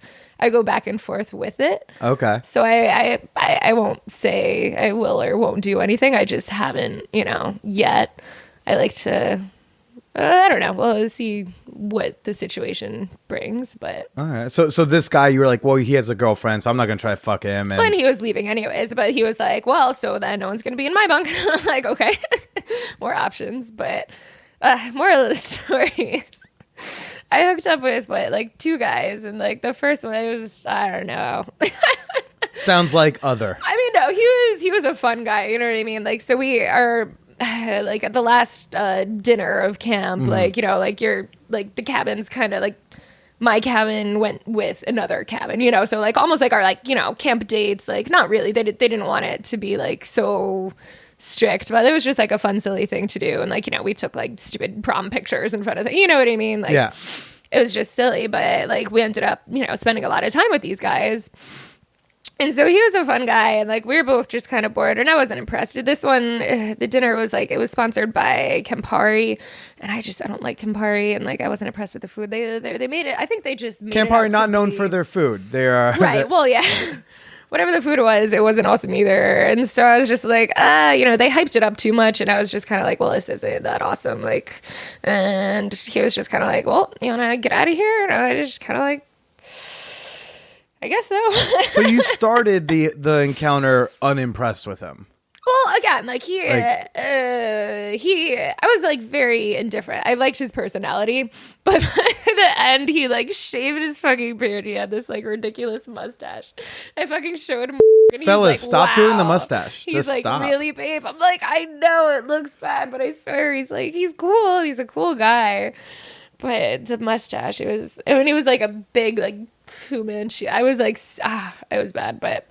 I go back and forth with it. Okay. So I won't say I will or won't do anything. I just haven't, you know, yet. I like to. I don't know. We'll see what the situation brings, but. All right. So this guy, you were like, well, he has a girlfriend, so I'm not gonna try to fuck him. And he was leaving anyways, but he was like, well, so then no one's going to be in my bunk. I'm like, okay, more options. But moral of the story is I hooked up with, like 2 guys. And like the first one was, I don't know. Sounds like other. I mean, no, he was a fun guy. You know what I mean? Like, so we are like at the last dinner of camp, like, you know, like you're like the cabin's kind of like my cabin went with another cabin, you know, so like almost like our like, you know, camp dates, like not really. They didn't want it to be like so strict, but it was just like a fun, silly thing to do. And like, you know, we took like stupid prom pictures in front of you know what I mean? Like, Yeah. It was just silly, but like we ended up, you know, spending a lot of time with these guys. And so he was a fun guy, and like we were both just kind of bored, and I wasn't impressed. This one, the dinner was like, it was sponsored by Campari, and I don't like Campari, and like I wasn't impressed with the food. They made it. I think they just made Campari it out not to known be- for their food. They are right. Well, yeah. Whatever the food was, it wasn't awesome either. And so I was just like, you know, they hyped it up too much, and I was just kind of like, well, this isn't that awesome. Like, and he was just kind of like, well, you want to get out of here? And I just kind of like, I guess so. So you started the encounter unimpressed with him. Well, again, like I was like very indifferent. I liked his personality, but by the end, he like shaved his fucking beard. He had this like ridiculous mustache. I fucking showed him. And Fellas, he's like, stop doing the wow. mustache. He's Just like, stop. really, babe? I'm like, I know it looks bad, but I swear he's like, he's cool. He's a cool guy. But the mustache, it was like a big like Fu Manchu. I was like, it was bad, but.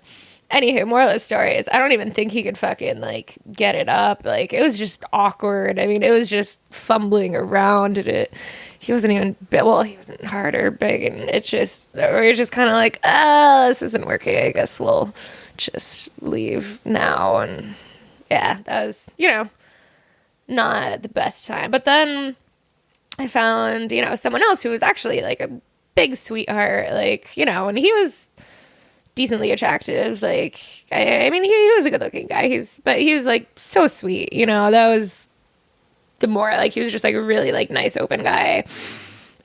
Anywho, moral of the story is I don't even think he could fucking like get it up. Like it was just awkward. I mean, it was just fumbling around and he wasn't even he wasn't hard or big, and it's just we're just kind of like, this isn't working. I guess we'll just leave now. And yeah, that was, you know, not the best time. But then I found, you know, someone else who was actually like a big sweetheart, like, you know, and he was decently attractive. Like, I mean, he was a good looking guy. But he was like so sweet, you know. That was the more like he was just like a really like nice open guy.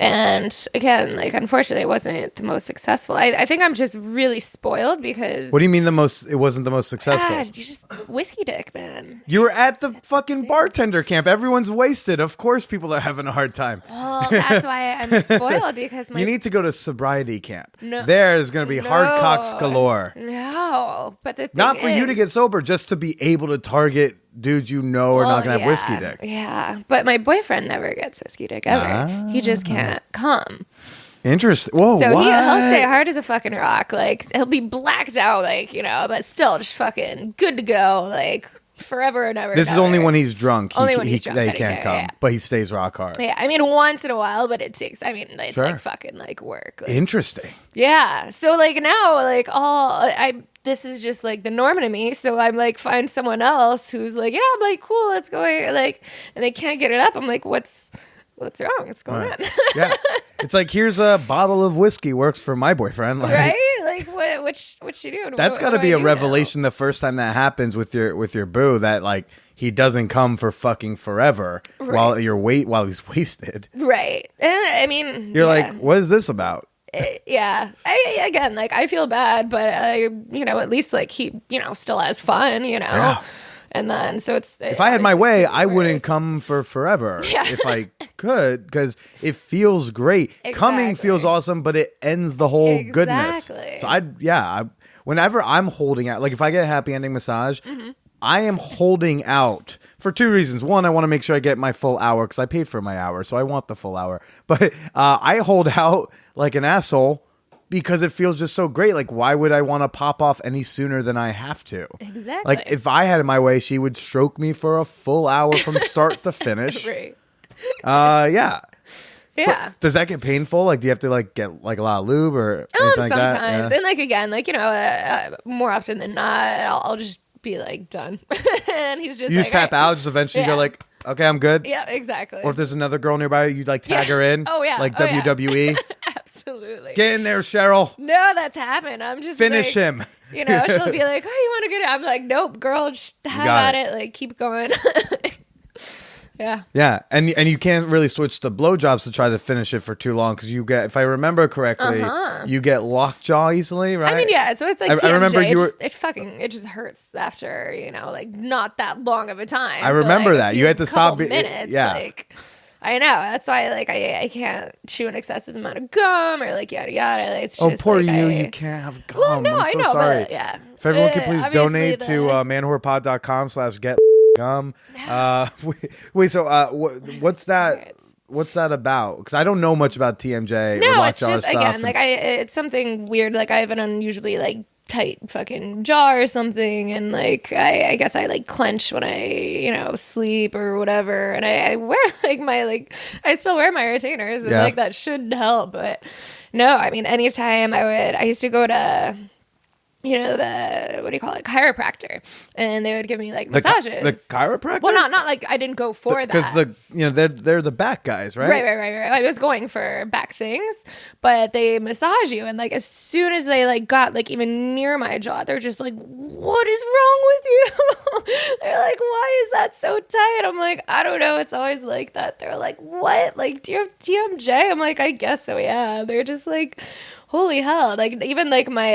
And again, like unfortunately, it wasn't the most successful. I think I'm just really spoiled because. What do you mean it wasn't the most successful? God, you just whiskey dick, man. You were at the fucking bartender camp. Everyone's wasted. Of course, people are having a hard time. Well, that's why I'm spoiled because my You need to go to sobriety camp. No. There's going to be hard cocks galore. No, but the thing Not for you to is- get sober, just to be able to target dudes you know are not going to have whiskey dick. Yeah, but my boyfriend never gets whiskey dick ever. He just can't come. Interesting. Whoa, So what? he'll stay hard as a fucking rock. Like he'll be blacked out, like, you know, but still just fucking good to go, like forever and ever. This and is only ever. when he's drunk. Only when he's drunk They that he can't can, come, yeah. but he stays rock hard. Yeah, I mean once in a while, but it takes. I mean, it's Sure. like fucking like work. Like, Interesting. yeah. So like now, like this is just like the norm to me. So I'm like find someone else who's like, yeah, I'm like cool, let's go here. Like, and they can't get it up. I'm like, what's wrong? What's going Right. on? Yeah. It's like, here's a bottle of whiskey, works for my boyfriend. Like, right? Like what you do? that's got to What be do a I do now? revelation the first time that happens with your boo, that like he doesn't come for fucking forever while he's wasted. Right. And I mean, You're yeah. like, what is this about? Yeah. Again, like I feel bad, but at least like he, still has fun, Yeah. And then so it's If I had my way, I wouldn't come for forever Yeah. if I could, because it feels great. Coming Exactly. feels awesome, but it ends the whole goodness. Exactly. So whenever I'm holding out, like if I get a happy ending massage, Mm-hmm. I am holding out for two reasons. One, I want to make sure I get my full hour because I paid for my hour, so I want the full hour. But I hold out like an asshole because it feels just so great. Like, why would I want to pop off any sooner than I have to? Exactly. Like, if I had it my way, she would stroke me for a full hour from start to finish. Right. Yeah. Yeah. Does that get painful? Like, do you have to like get like a lot of lube or anything like that? Sometimes. Yeah. And like again, like more often than not, I'll just be like done. And he's just You just like, tap all right. out, just eventually Yeah. go like, okay, I'm good. Yeah, exactly. Or if there's another girl nearby, you'd like tag Yeah. her in. Oh, yeah. Like Oh, yeah. WWE. Absolutely. Get in there, Cheryl. No, that's happened. I'm just Finish like, him. She'll be like, "Oh, you want to get it?" I'm like, "Nope, girl, just have got at it. Like, keep going." Yeah. Yeah, and you can't really switch to blowjobs to try to finish it for too long because you get, if I remember correctly, you get lockjaw easily, right? I mean, yeah. So it's like I remember TMJ. you were. It just hurts after like not that long of a time. I So, remember like, a that. You few had to stop couple it- minutes. yeah. Like, I know. That's why like I can't chew an excessive amount of gum or like yada yada. Like, it's Oh, just poor like, you! I- You can't have gum. Well, no, I'm so I know, sorry. but yeah. If everyone could please Obviously donate the- to manwhorepod.com/get gum. Wait, so what's that? What's that about? Because I don't know much about TMJ or No, it's lockjaw just stuff. again and- like it's something weird. Like I have an unusually like tight fucking jaw or something, and like I guess I like clench when I sleep or whatever, and I wear like I still wear my retainers, and Yeah. like that should help. But no, I mean anytime I used to go to the what do you call it, chiropractor, and they would give me like massages. The chiropractor. Well, not like I didn't go for that. Because they're the back guys, right? Right. I was going for back things, but they massage you, and like as soon as they like got like even near my jaw, they're just like, "What is wrong with you?" They're like, "Why is that so tight?" I'm like, "I don't know. It's always like that." They're like, "What? Like, do you have TMJ?" I'm like, "I guess so. Yeah." They're just like, holy hell. Like even like my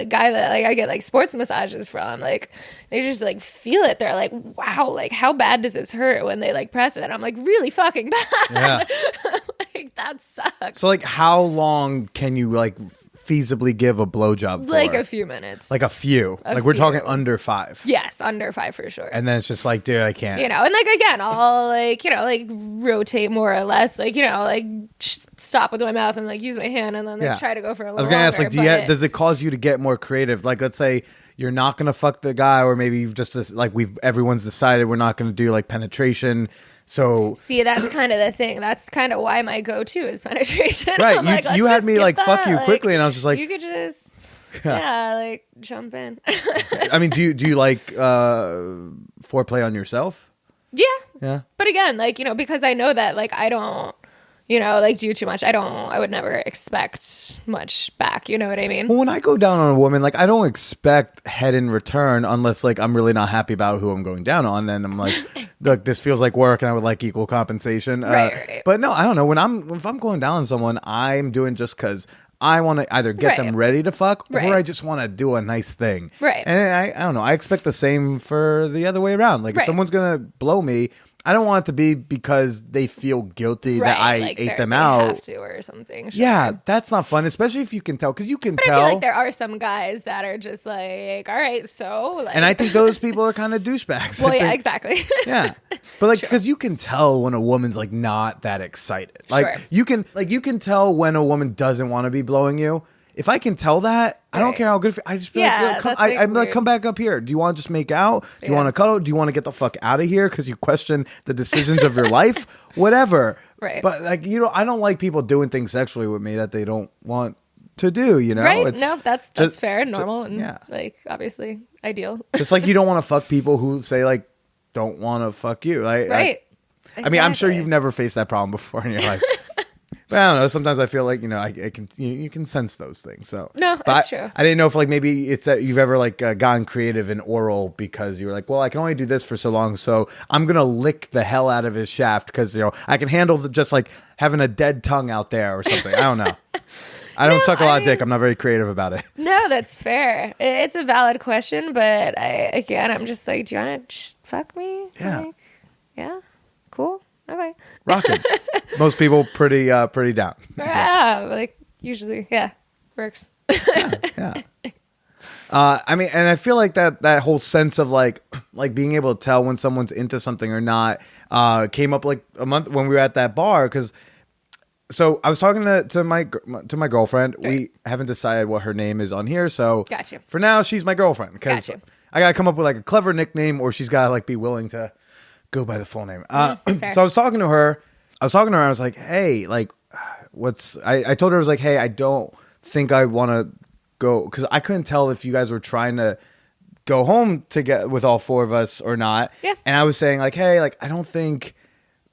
guy that like I get like sports massages from, like they just like feel it. They're like, wow, like how bad does this hurt when they like press it? And I'm like, really fucking bad. Yeah. Like that sucks. So like, how long can you like feasibly give a blowjob for? Like a few minutes. Like a few. A Like we're talking few. under 5. Yes, under 5 for sure. And then it's just like, dude, I can't. And like again, I'll like like rotate more or less, like like just stop with my mouth and like use my hand and then like, Yeah. try to go for a I little was gonna ask, like, longer, but- does it cause you to get more creative? Like, let's say you're not gonna fuck the guy, or maybe you've just like everyone's decided we're not gonna do like penetration. So See, that's kind of the thing. That's kind of why my go-to is penetration. right, I'm like, let's you had just me skip like fuck that. you Like, quickly, and I was just like, you could just like jump in. I mean, do you like foreplay on yourself? Yeah. Yeah. But again, like, because I know that like I don't, like do too much. I would never expect much back. You know what I mean? Well, when I go down on a woman, like I don't expect head in return unless like I'm really not happy about who I'm going down on. Then I'm like, look, this feels like work, and I would like equal compensation. Right. But no, I don't know. If I'm going down on someone, I'm doing just because I want to either get them Right. ready to fuck, or Right. I just want to do a nice thing. Right. And I don't know. I expect the same for the other way around. Like if Right. someone's gonna blow me, I don't want it to be because they feel guilty that I like ate them they out. have to or something. Sure. Yeah, that's not fun, especially if you can tell, because you can But tell. I feel like there are some guys that are just like, all right, so like, And I think those people are kind of douchebags. well, I yeah, think- exactly. Yeah. But like, True. because you can tell when a woman's like not that excited. Like Sure. you can tell when a woman doesn't want to be blowing you. If I can tell that, I don't Right. care how good. I just be Yeah, like, come, that's, like, I'm like, weird. come back up here. Do you want to just make out? Do you Yeah. want to cuddle? Do you want to get the fuck out of here because you question the decisions of your life? Whatever. Right. But like, I don't like people doing things sexually with me that they don't want to do. You know. Right? It's No, that's just- fair and normal and yeah. like obviously ideal. Just like you don't want to fuck people who say like don't want to fuck you. Like, Right. I mean, I'm sure Exactly. you've never faced that problem before in your life. But I don't know. Sometimes I feel like, I can you can sense those things. So No, but that's true. I didn't know if like maybe it's that you've ever like gotten creative in oral because you were like, well, I can only do this for so long, so I'm gonna lick the hell out of his shaft because I can handle just like having a dead tongue out there or something. I don't know. I don't suck a lot of dick. I'm not very creative about it. No, that's fair. It's a valid question, but I'm just like, do you want to just fuck me? Yeah. Like, yeah. Cool. Okay. Rocking. Most people pretty down. Yeah. Like usually, yeah, works. Yeah. I mean, and I feel like that whole sense of like being able to tell when someone's into something or not came up like a month when we were at that bar because. So I was talking to my girlfriend. Right. We haven't decided what her name is on here. So gotcha. For now, she's my girlfriend because gotcha. I gotta come up with like a clever nickname, or she's gotta like be willing to go by the full name. So I was talking to her. And I was like, "Hey, like, I told her I was like, hey, I don't think I want to go because I couldn't tell if you guys were trying to go home to get with all four of us or not. Yeah. And I was saying like, hey, like I don't think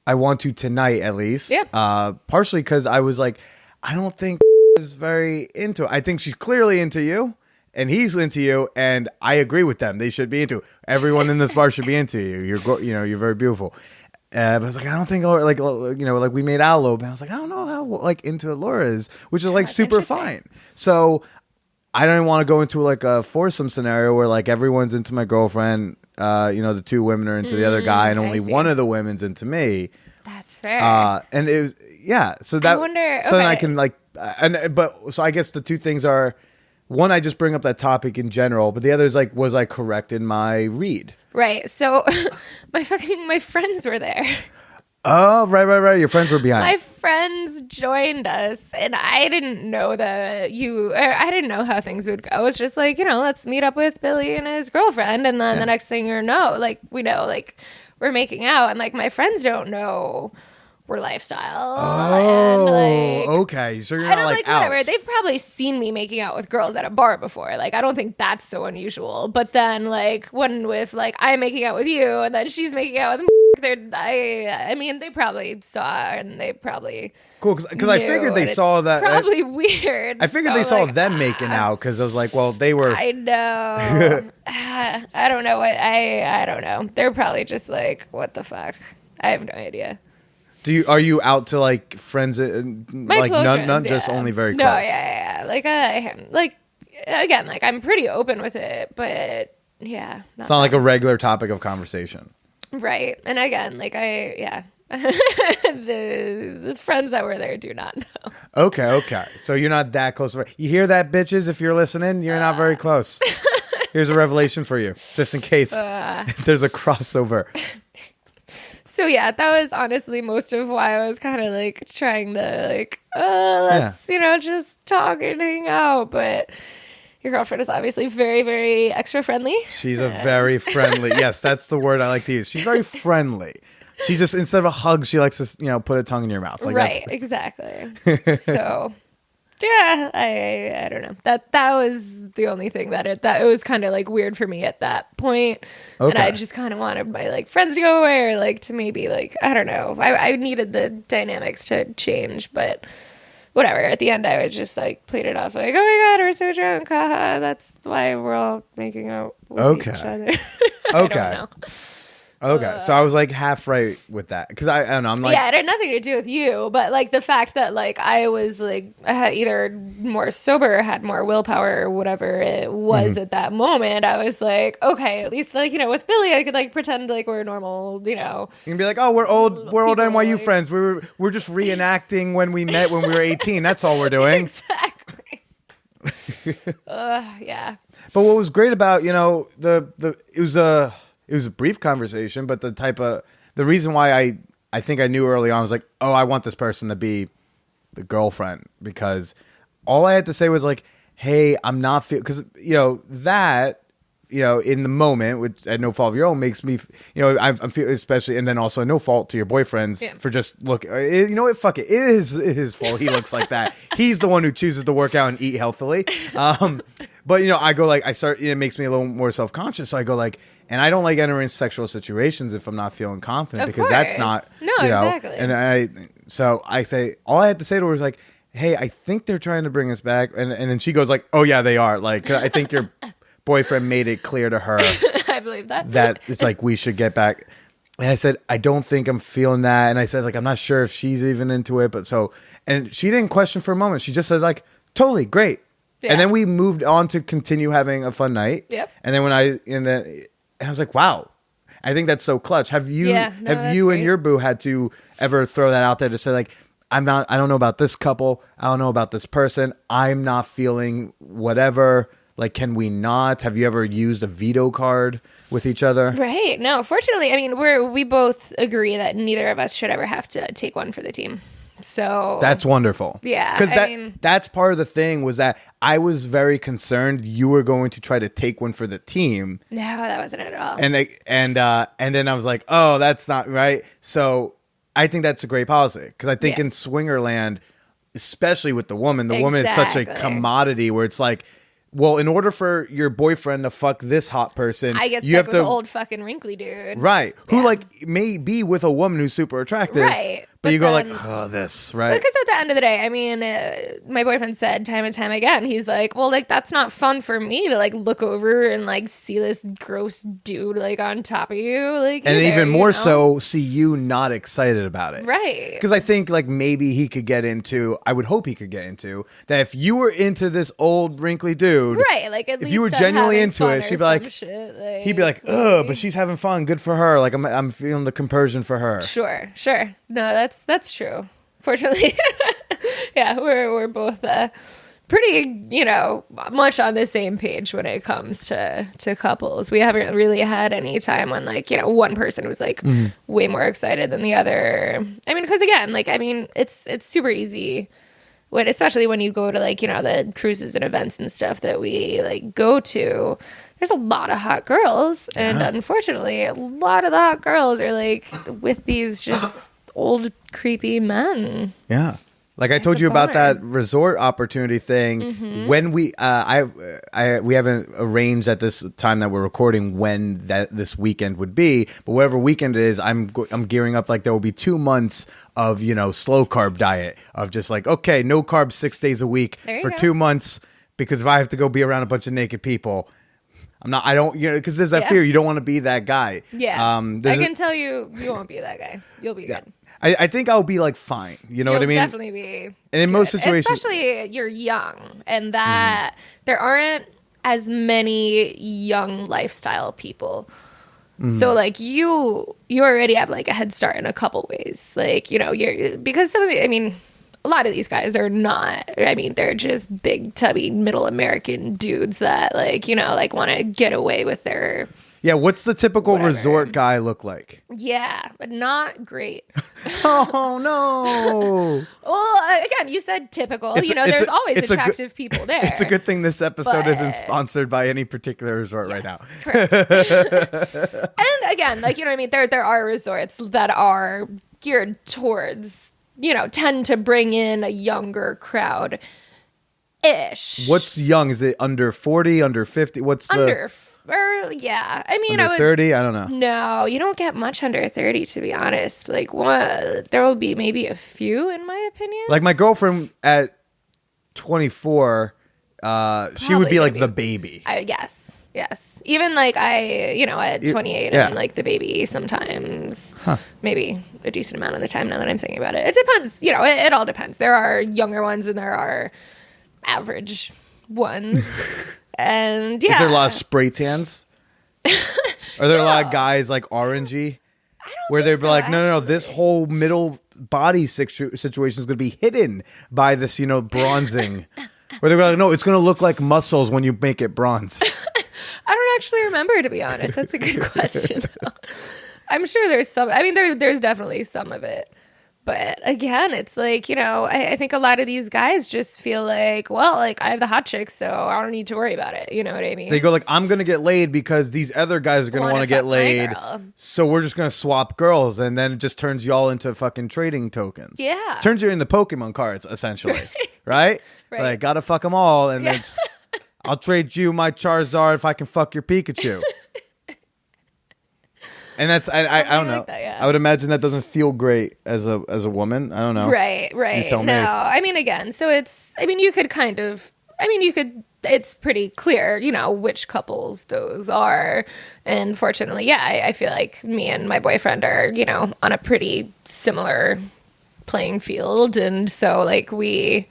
I want to tonight at least. Yeah. Partially because I was like, I don't think is very into it. I think she's clearly into you and he's into you, and I agree with them. They should be into it. Everyone in this bar should be into you. You're very beautiful. But I was like, I don't think Laura, like we made out a little bit. I was like, I don't know how like into Laura is, which is like super fine. So I don't want to go into like a foursome scenario where like everyone's into my girlfriend. The two women are into the other guy, and only one of the women's into me. That's fair. And it was So that I wonder. So then I can like so I guess the two things are, one, I just bring up that topic in general, but the other is like, was I correct in my read? Right. So my friends were there. Oh, right. Your friends were behind. My friends joined us, and I didn't know I didn't know how things would go. It's just like, let's meet up with Billy and his girlfriend, and then the next thing you know, like we know, like we're making out, and like my friends don't know we're lifestyle. Oh, and, like, okay. So you're not like out. Whatever. They've probably seen me making out with girls at a bar before. Like I don't think that's so unusual. But then like when with like I'm making out with you, and then she's making out with. I mean, they probably saw, and they probably cool because I figured they saw that. Probably weird. I figured they saw them making out because I was like, well, they were. I know. I don't know what I don't know. They're probably just like, what the fuck? I have no idea. Are you out to like friends? Like none, just only very close. No, yeah. Like again, like I'm pretty open with it, but yeah, it's not like a regular topic of conversation. Right. And again, like the friends that were there do not know. Okay. So you're not that close. You hear that, bitches? If you're listening, you're not very close. Here's a revelation for you, just in case there's a crossover. So yeah, that was honestly most of why I was kind of like trying to like, let's, just talk and hang out. But your girlfriend is obviously very, very extra friendly. She's a very friendly. Yes, that's the word I like to use. She's very friendly. She just, instead of a hug, she likes to, put a tongue in your mouth. Like right, exactly. So, yeah, I don't know. That was the only thing that it was kind of like weird for me at that point. Okay. And I just kind of wanted my like friends to go away, or like to maybe like, I don't know. I needed the dynamics to change, but whatever. At the end, I was just like played it off like, oh my God, we're so drunk. Haha, that's why we're all making out with each other. I don't know. Okay, so I was like half right with that because I don't know. I'm like, yeah, it had nothing to do with you, but like the fact that like I was like I had either more sober, had more willpower, or whatever it was at that moment. I was like, okay, at least like with Billy, I could like pretend like we're normal, You can be like, oh, we're old NYU like, friends. We're just reenacting when we met when we were 18. That's all we're doing. Exactly. Yeah. But what was great about it was a brief conversation, but the reason why I think I knew early on was like, oh, I want this person to be the girlfriend, because all I had to say was like, hey, I'm not because that in the moment, which at no fault of your own, makes me I'm feeling, especially, and then also no fault to your boyfriends for just look. What? Fuck it. It is his fault. He looks like that. He's the one who chooses to work out and eat healthily. But I go like it makes me a little more self-conscious. So I go like, and I don't like entering sexual situations if I'm not feeling confident, because that's not exactly. And So I say, all I had to say to her was like, hey, I think they're trying to bring us back. And then she goes like, oh yeah, they are. Like, I think your boyfriend made it clear to her I believe that. that it's like, we should get back. And I said, I don't think I'm feeling that. And I said, like, I'm not sure if she's even into it. But so, and she didn't question for a moment. She just said like, totally great. Yeah. And then we moved on to continue having a fun night. Yep. And then and I was like, wow, I think that's so clutch. Have you, that's you and great. your boo had to ever throw that out there to say like, I don't know about this couple. I don't know about this person. I'm not feeling whatever. Like, can we not? Have you ever used a veto card with each other? Right. No, fortunately, I mean, we both agree that neither of us should ever have to take one for the team. So That's wonderful. Yeah, Because I mean- that's part of the thing was that I was very concerned you were going to try to take one for the team. no, that wasn't it at all. And then I was like, oh, that's not right. So I think that's a great policy. Because I think Yeah. in Swingerland, especially with the woman is such a Exactly. commodity where it's like, well, in order for your boyfriend to fuck this hot person, I get you stuck have with to the old fucking wrinkly dude. right, who Yeah. like may be with a woman who's super attractive, Right, But but you go then- like, oh, this right. Because at the end of the day, I mean, my boyfriend said time and time again, he's like, well, like, that's not fun for me to, like, look over and, like, see this gross dude, like, on top of you. Like, And either, even you more know? so, see you not excited about it. Right. Because I think like maybe he could get into, I would hope he could get into, that if you were into this old wrinkly dude, Right. Like, at if least you were I'm genuinely having into fun it, or she'd be like, some shit, he'd be like, ugh, but she's having fun. Good for her. Like I'm feeling the compersion for her. Sure. No, that's true. Fortunately, yeah, we're both pretty, much on the same page when it comes to couples. We haven't really had any time when like, one person was like way more excited than the other. I mean, because again, like, I mean, it's super easy especially when you go to like, the cruises and events and stuff that we like go to. There's a lot of hot girls, and unfortunately, a lot of the hot girls are like with these just old creepy men. Yeah. Like I told a you about bummer. that resort opportunity thing. When we we haven't arranged at this time that we're recording when this weekend would be, but whatever weekend it is, I'm gearing up. Like there will be 2 months of slow carb diet of just like, okay, no carbs 6 days a week There you for go. 2 months, because if I have to go be around a bunch of naked people, I don't because there's that Yeah. fear you don't want to be that guy. Yeah, I there's can tell you won't be that guy. You'll be good. I think I'll be like fine. You know You'll what I mean? definitely be. And in most good. situations- especially you're young, and that there aren't as many young lifestyle people. So like you already have like a head start in a couple ways. Like you're because a lot of these guys are not. I mean, they're just big, tubby, middle American dudes that like want to get away with their. Yeah, what's the typical Whatever. resort guy look like? Yeah, but not great. Oh no! Well, again, you said typical. It's a- There's always it's a good- attractive people there. It's a good thing this episode isn't But- sponsored by any particular resort right now. Correct. And again, like there are resorts that are geared towards tend to bring in a younger crowd. Ish. What's young? Is it under 40, under 50? What's yeah. I mean, under I would 30? I don't know. No, you don't get much under 30, to be honest. Like, there will be maybe a few, in my opinion. Like my girlfriend at 24, she would Probably be like gonna the baby. Yes. Even like at 28, yeah. I'm like the baby sometimes. Maybe a decent amount of the time now that I'm thinking about it. It depends. It all depends. There are younger ones and there are average ones. And yeah. Is there a lot of spray tans? Are there a lot of guys like orangey? Where they'd think be so, like, no, this actually. whole middle body situation is going to be hidden by this, bronzing. Where they're like, no, it's going to look like muscles when you make it bronze. I don't actually remember, to be honest. That's a good question, though. I'm sure there's some. I mean, there's definitely some of it. But again, it's like, I think a lot of these guys just feel like, well, like I have the hot chicks, so I don't need to worry about it. You know what I mean? They go like, I'm going to get laid because these other guys are going to Wanna want to get fuck my laid. girl. So we're just going to swap girls. And then it just turns y'all into fucking trading tokens. Yeah. Turns you into Pokemon cards, essentially. Right? Right. Like, got to fuck them all. And Yeah. it's, I'll trade you my Charizard if I can fuck your Pikachu. And that's I don't Something know. like that, yeah. I would imagine that doesn't feel great as a woman. I don't know. Right. You tell me. No, I mean, again, so it's pretty clear, which couples those are. And fortunately, yeah, I feel like me and my boyfriend are, on a pretty similar playing field. And so, like, we,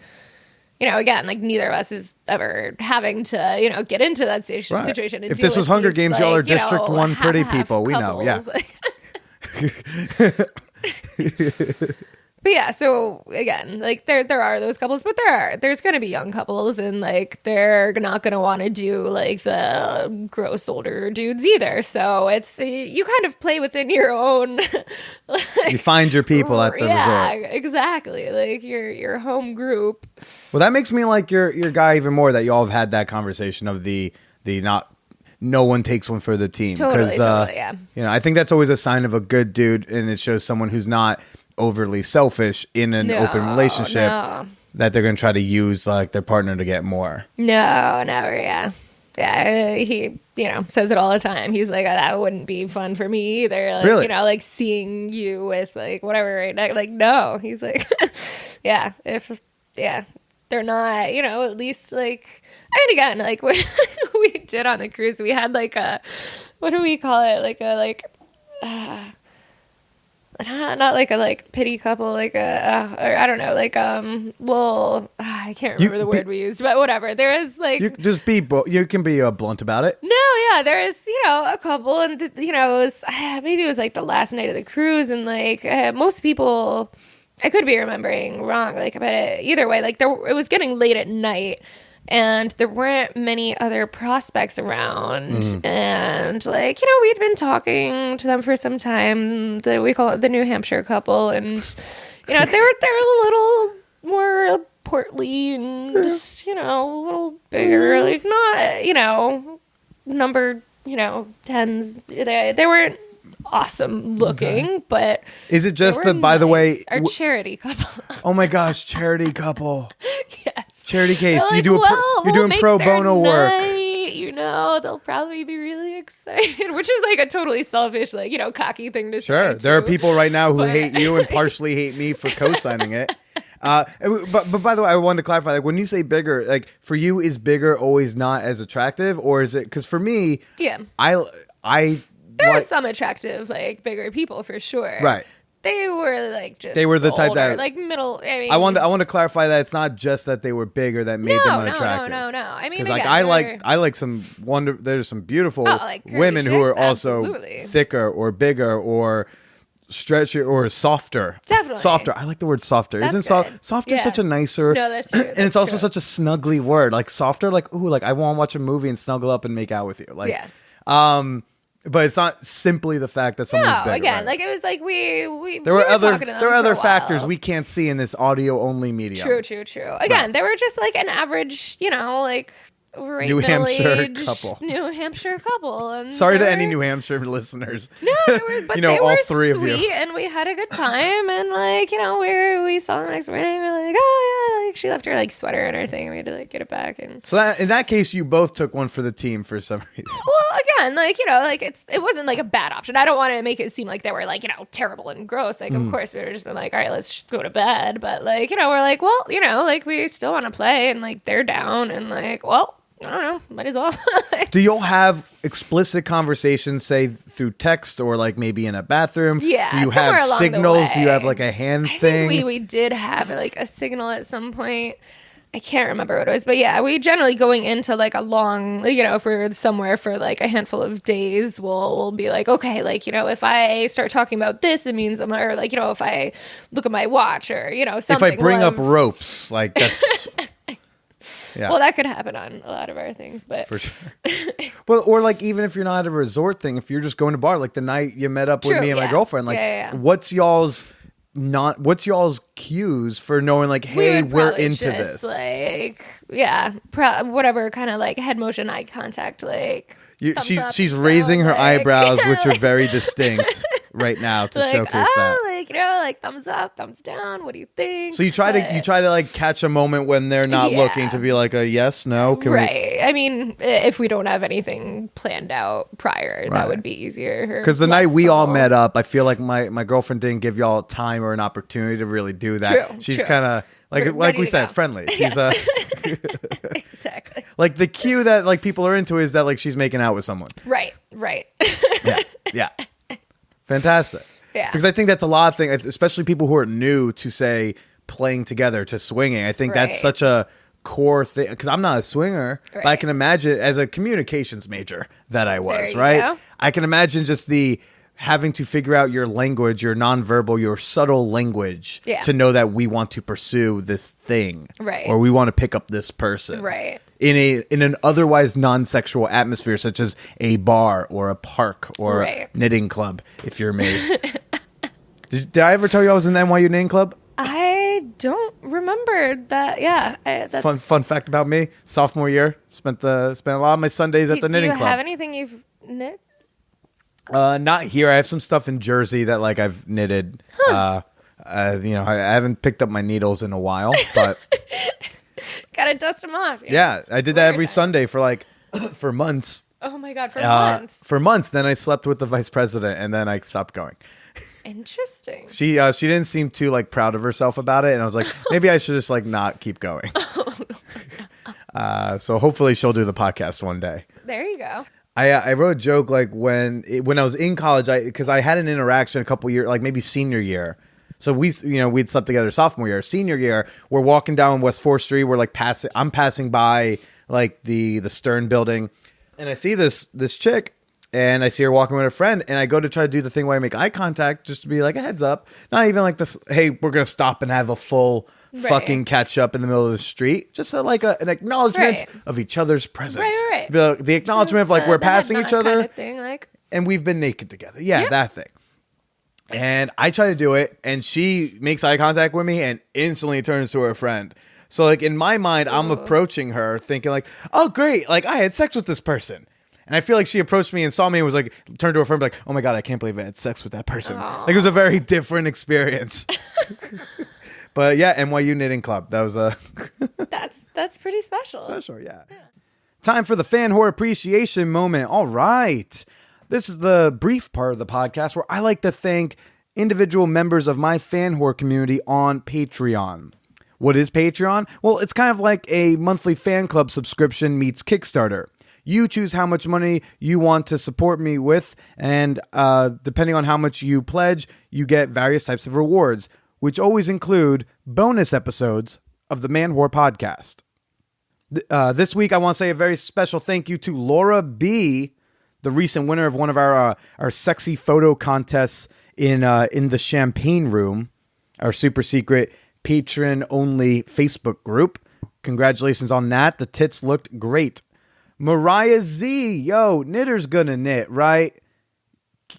again, like, neither of us is ever having to, get into that situation. And If deal this was with Hunger these, Games, like, y'all are District 1 pretty half-half people. We know, yeah. couples, But yeah, so again, like there are those couples, but there's going to be young couples, and like they're not going to want to do like the gross older dudes either. So it's you kind of play within your own. You find your people at the resort. Yeah, exactly. Like your home group. Well, that makes me like your guy even more. That y'all have had that conversation of the not. No one takes one for the team. Totally, yeah. I think that's always a sign of a good dude, and it shows someone who's not overly selfish in an open relationship that they're going to try to use like their partner to get more. No, never. Yeah. He, says it all the time. He's like, that wouldn't be fun for me either. Like, really? Like seeing you with like whatever right now. Like, no. He's like, they're not, at least like, and again, like what we did on the cruise, we had like what do we call it? Like not like a like pity couple, like or I don't know, like I can't remember the word we used, but whatever. There is like you just be you can be blunt about it. No, yeah, there is a couple, and it was maybe it was like the last night of the cruise, and like most people, I could be remembering wrong, like but either way, like it was getting late at night. And there weren't many other prospects around. And, like, we'd been talking to them for some time. We call it the New Hampshire couple. And, they're a little more portly and just, a little bigger. Like, not, number, 10s. They weren't awesome looking, but is it just by the way, our charity couple? Oh my gosh, charity couple. Yes. Charity case. Like, You're doing pro bono work. They'll probably be really excited, which is like a totally selfish, like, cocky thing to say. Sure. There are people right now who hate you and partially hate me for co-signing it. But by the way, I wanted to clarify, like when you say bigger, like for you, is bigger always not as attractive, or is it, because for me, yeah, there are some attractive, like bigger people for sure. Right. They were like just they were the type that like middle. I mean, I want to clarify that it's not just that they were bigger that made them unattractive. No. I mean, because like I like some there's some beautiful women who are also thicker or bigger or stretchier or softer. Definitely softer. I like the word softer. That's Isn't softer such a nicer? No, that's true. And it's also such a snuggly word. Like softer. Like ooh, like I want to watch a movie and snuggle up and make out with you. Like But it's not simply the fact that someone's bigger. Again, right? like it was like we there were other factors we can't see in this audio only medium. True. Again, they were just like an average, like overweight New Hampshire couple. And sorry to any New Hampshire listeners. No, but they all were three sweet, of you. and we had a good time, and like we saw them the next morning. We're like, oh yeah, like she left her like sweater and her thing. We had to like get it back, and so in that case, you both took one for the team for some reason. Well, again, like like it wasn't like a bad option. I don't want to make it seem like they were like terrible and gross. Like of course we were just been like, all right, let's just go to bed. But like we're like, well, like we still want to play, and like they're down, and like well. I don't know. Might as well. Do y'all have explicit conversations, say through text or like maybe in a bathroom? Yeah. Do you have signals? Do you have like a hand thing? Think we did have like a signal at some point. I can't remember what it was, but yeah, we generally going into like a long, if we're somewhere for like a handful of days, we'll be like, okay, like, if I start talking about this, it means or like, if I look at my watch or, something. If I bring up ropes, like that's. Yeah. Well, that could happen on a lot of our things, but for sure. Well, or like even if you're not at a resort thing, if you're just going to bar, like the night you met up with me and my girlfriend, like what's y'all's cues for knowing like, hey, we're into this? Like, whatever kind of like head motion, eye contact, like. She's raising her eyebrows, which are very distinct right now to showcase that. like, like thumbs up, thumbs down. What do you think? So you try to like catch a moment when they're not looking to be like a yes, no. Right. I mean, if we don't have anything planned out prior, that would be easier. Because the night we all met up, I feel like my girlfriend didn't give y'all time or an opportunity to really do that. True, She's kind of like we said, friendly. She's exactly. Like the cue that like people are into is that like she's making out with someone. Right. Yeah. Fantastic. Yeah. Because I think that's a lot of things, especially people who are new to say playing together to swinging. I think that's such a core thing because I'm not a swinger, but I can imagine as a communications major that I was, right? Go. I can imagine just the having to figure out your language, your nonverbal, your subtle language to know that we want to pursue this thing, right? Or we want to pick up this person, right? In an otherwise non-sexual atmosphere, such as a bar or a park or a knitting club. If you're me, did I ever tell you I was in the NYU knitting club? I don't remember that. Yeah, that's... Fun fact about me: sophomore year, spent a lot of my Sundays at the knitting club. Do you have anything you've knit? Not here. I have some stuff in Jersey that like I've knitted. I haven't picked up my needles in a while, but gotta dust them off. Yeah, I did that every Sunday for months. Oh my god, for months. For months. Then I slept with the vice president, and then I stopped going. Interesting. She didn't seem too like proud of herself about it, and I was like, maybe I should just like not keep going. So hopefully she'll do the podcast one day. There you go. I wrote a joke like when I was in college, because I had an interaction a couple years, like maybe senior year. So we'd slept together sophomore year. Senior year, we're walking down West 4th Street. We're like I'm passing by like the Stern building, and I see this chick, and I see her walking with a friend, and I go to try to do the thing where I make eye contact just to be like a heads up. Not even like this, hey, we're going to stop and have a full fucking catch up in the middle of the street. Just an acknowledgement of each other's presence. Right. The acknowledgement of like we're passing each other. Kind of thing, like. And we've been naked together. Yeah, that thing. And I try to do it, and she makes eye contact with me and instantly turns to her friend. So like in my mind, I'm approaching her thinking like, oh great, like I had sex with this person. And I feel like she approached me and saw me and was like, turned to her friend like, oh my God, I can't believe I had sex with that person. Aww. Like it was a very different experience. But yeah, NYU Knitting Club. That was that's pretty special. Special, yeah. Time for the fan whore appreciation moment. All right. This is the brief part of the podcast where I like to thank individual members of my fan whore community on Patreon. What is Patreon? Well, it's kind of like a monthly fan club subscription meets Kickstarter. You choose how much money you want to support me with, and depending on how much you pledge, you get various types of rewards, which always include bonus episodes of the Man Whore podcast. This week, I want to say a very special thank you to Laura B., the recent winner of one of our sexy photo contests in the Champagne Room, our super secret patron-only Facebook group. Congratulations on that. The tits looked great. Mariah Z, yo, knitter's gonna knit, right?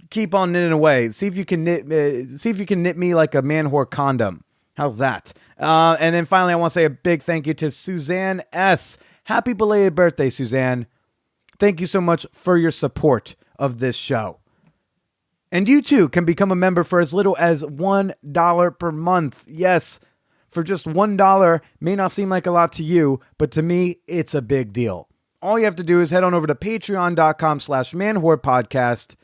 Keep on knitting away. See if you can knit me like a man whore condom. How's that? And then finally, I want to say a big thank you to Suzanne S. Happy belated birthday, Suzanne. Thank you so much for your support of this show. And you too can become a member for as little as $1 per month. Yes, for just $1 may not seem like a lot to you, but to me, it's a big deal. All you have to do is head on over to patreon.com/manwhorepodcast.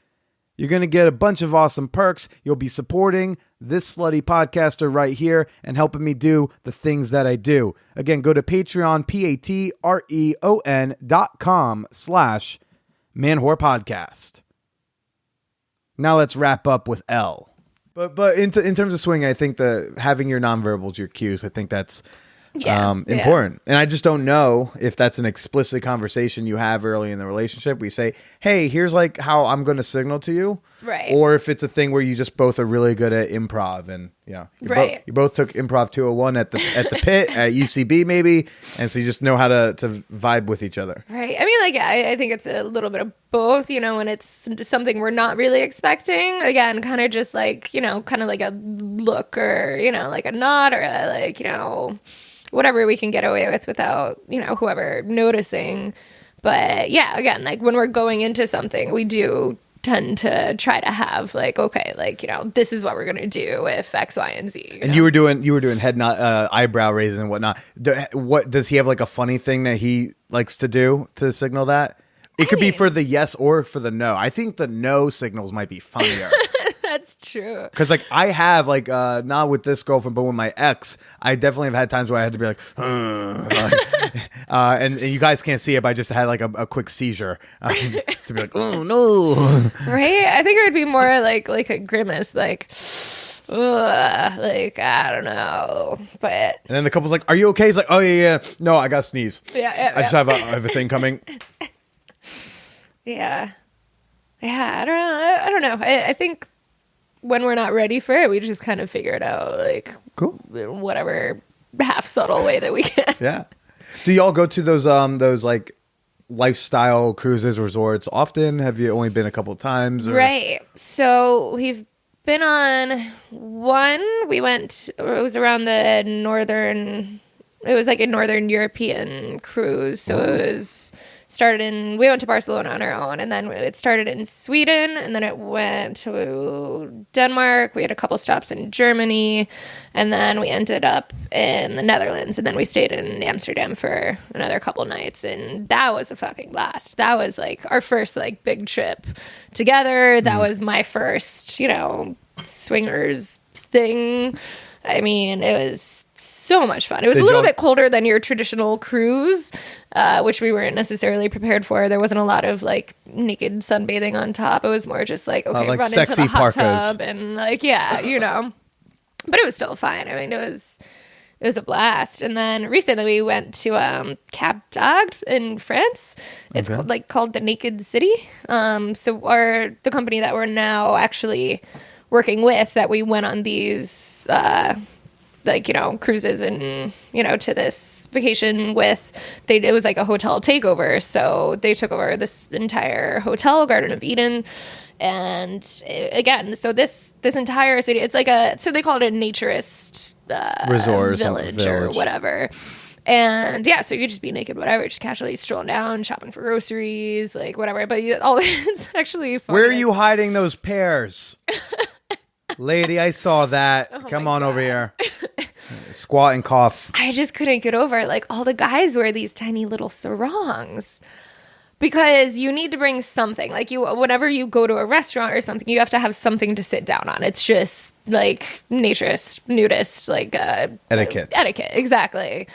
You're going to get a bunch of awesome perks. You'll be supporting this slutty podcaster right here and helping me do the things that I do. Again, go to Patreon, patreon.com/manwhorepodcast. Now let's wrap up with L. But in terms of swinging, I think having your nonverbals, your cues, I think that's important. And I just don't know if that's an explicit conversation you have early in the relationship. We say, hey, here's like how I'm going to signal to you. Right. Or if it's a thing where you just both are really good at improv and, you both took improv 201 at the pit at UCB maybe. And so you just know how to vibe with each other. Right. I mean, like, I think it's a little bit of both, when it's something we're not really expecting. Again, kind of just like, kind of like a look or, like a nod or whatever we can get away with without, whoever noticing. But yeah, again, like when we're going into something, we do tend to try to have like, okay, like, you know, this is what we're gonna do if X, Y, and Z. And you were doing head nod, eyebrow raising and whatnot. What does he have like a funny thing that he likes to do to signal that? It could be for the yes or for the no. I think the no signals might be funnier. That's true. Because like I have like not with this girlfriend, but with my ex, I definitely have had times where I had to be like, and you guys can't see it, but I just had like a quick seizure to be like, oh no, right? I think it would be more like a grimace, like, ugh, like I don't know, but. And then the couple's like, "Are you okay?" He's like, "Oh yeah, no, I got to sneeze. Yeah, I just have a thing coming." Yeah, I don't know. I think when we're not ready for it, we just kind of figure it out, like, cool, whatever half subtle way that we can. Yeah. Do y'all go to those like lifestyle cruises, resorts often? Have you only been a couple of times? Or? Right. So we've been on one. We went. It was around the northern. It was like a northern European cruise. So it was. We went to Barcelona on our own, and then it started in Sweden, and then it went to Denmark. We had a couple stops in Germany, and then we ended up in the Netherlands, and then we stayed in Amsterdam for another couple nights, and that was a fucking blast. That was like our first like big trip together. That was my first, you know, swingers thing. I mean, it was so much fun. It was a little bit colder than your traditional cruise, which we weren't necessarily prepared for. There wasn't a lot of like naked sunbathing on top. It was more just like, okay, like run sexy into the hot parkas. tub and like, yeah, you know. But it was still fine. I mean, it was a blast. And then recently we went to Cap d'Agde in France. It's called the Naked City. So the company that we're now actually working with, that we went on these like, you know, cruises and, you know, to this vacation with, it was like a hotel takeover. So they took over this entire hotel, Garden of Eden. And again, so this entire city, it's like so they call it a naturist resort, village or whatever. And yeah, so you could just be naked, whatever, just casually strolling down, shopping for groceries, like whatever. But it's actually fun. Where are you hiding those pears? Lady, I saw that. Oh Come my on God. over here. Squat and cough. I just couldn't get over, like, all the guys wear these tiny little sarongs. Because you need to bring something. Like, whenever you go to a restaurant or something, you have to have something to sit down on. It's just, like, naturist, nudist, like... etiquette. Etiquette, exactly.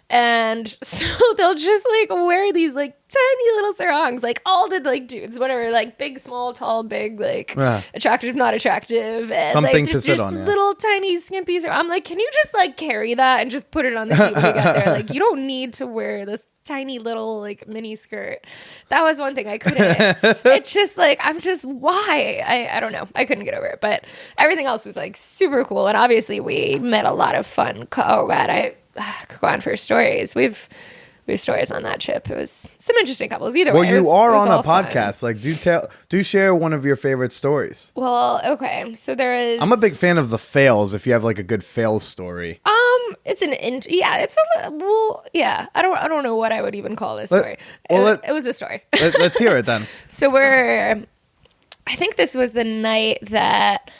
And so they'll just, like, wear these, like, tiny little sarongs. Like, all the, like, dudes, whatever. Like, big, small, tall, big, like, attractive, not attractive. And, something like, to sit just on, yeah. little, tiny, skimpy sarong. I'm like, can you just, like, carry that and just put it on the seat when you get there? Like, you don't need to wear this tiny little like mini skirt. That was one thing I couldn't. It's just like, why? I don't know. I couldn't get over it. But everything else was like super cool. And obviously we met a lot of fun. Oh God, I could go on for stories. We've stories on that trip. It was some interesting couples. Either way. Well, you are on a fun. podcast. Like, do share one of your favorite stories. Well, okay. So there is. I'm a big fan of the fails. If you have like a good fail story. It's yeah. I don't know what I would even call this story. It was a story. Let's hear it then. So I think this was the night that,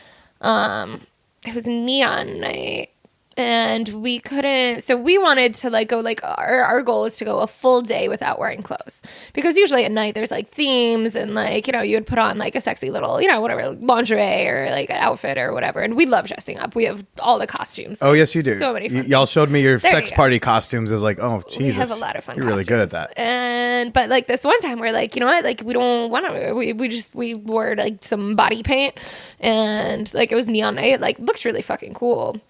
it was neon night. And we couldn't, so we wanted to like go, like our goal is to go a full day without wearing clothes, because usually at night there's like themes and like, you know, you would put on like a sexy little, you know, whatever, lingerie or like an outfit or whatever. And we love dressing up. We have all the costumes. Oh, yes, you do. So many fun y'all showed me your There sex you go. party costumes. It was like, oh, Jesus. We have a lot of fun You're really good at costumes. that. But like this one time we're like, you know what, like we don't want to, we wore like some body paint and like it was neon night. It like looked really fucking cool.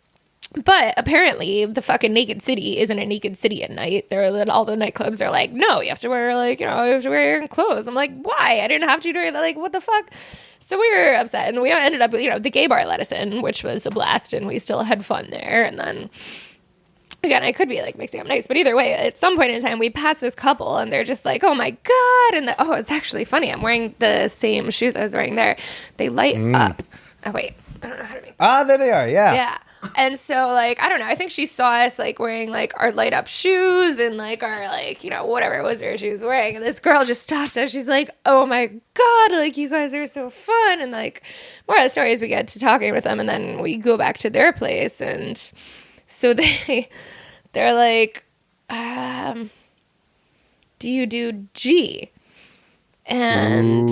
But apparently the fucking Naked City isn't a naked city at night. All the nightclubs are like, no, you have to wear like, you know, you have to wear your clothes. I'm like, why? I didn't have to do it. Like, what the fuck? So we were upset, and we ended up, you know, the gay bar let us in, which was a blast, and we still had fun there. And then again, I could be like mixing up nights, but either way, at some point in time, we passed this couple, and they're just like, "Oh my God!" And it's actually funny. I'm wearing the same shoes I was wearing there. They light up. Oh wait, I don't know how to make. Ah, there they are. Yeah. Yeah. And so, like, I don't know. I think she saw us, like, wearing, like, our light-up shoes and, like, our, like, you know, whatever it was she was wearing. And this girl just stopped us. She's like, oh, my God, like, you guys are so fun. And, like, more of the stories, we get to talking with them. And then we go back to their place. And so they're like, do you do G? And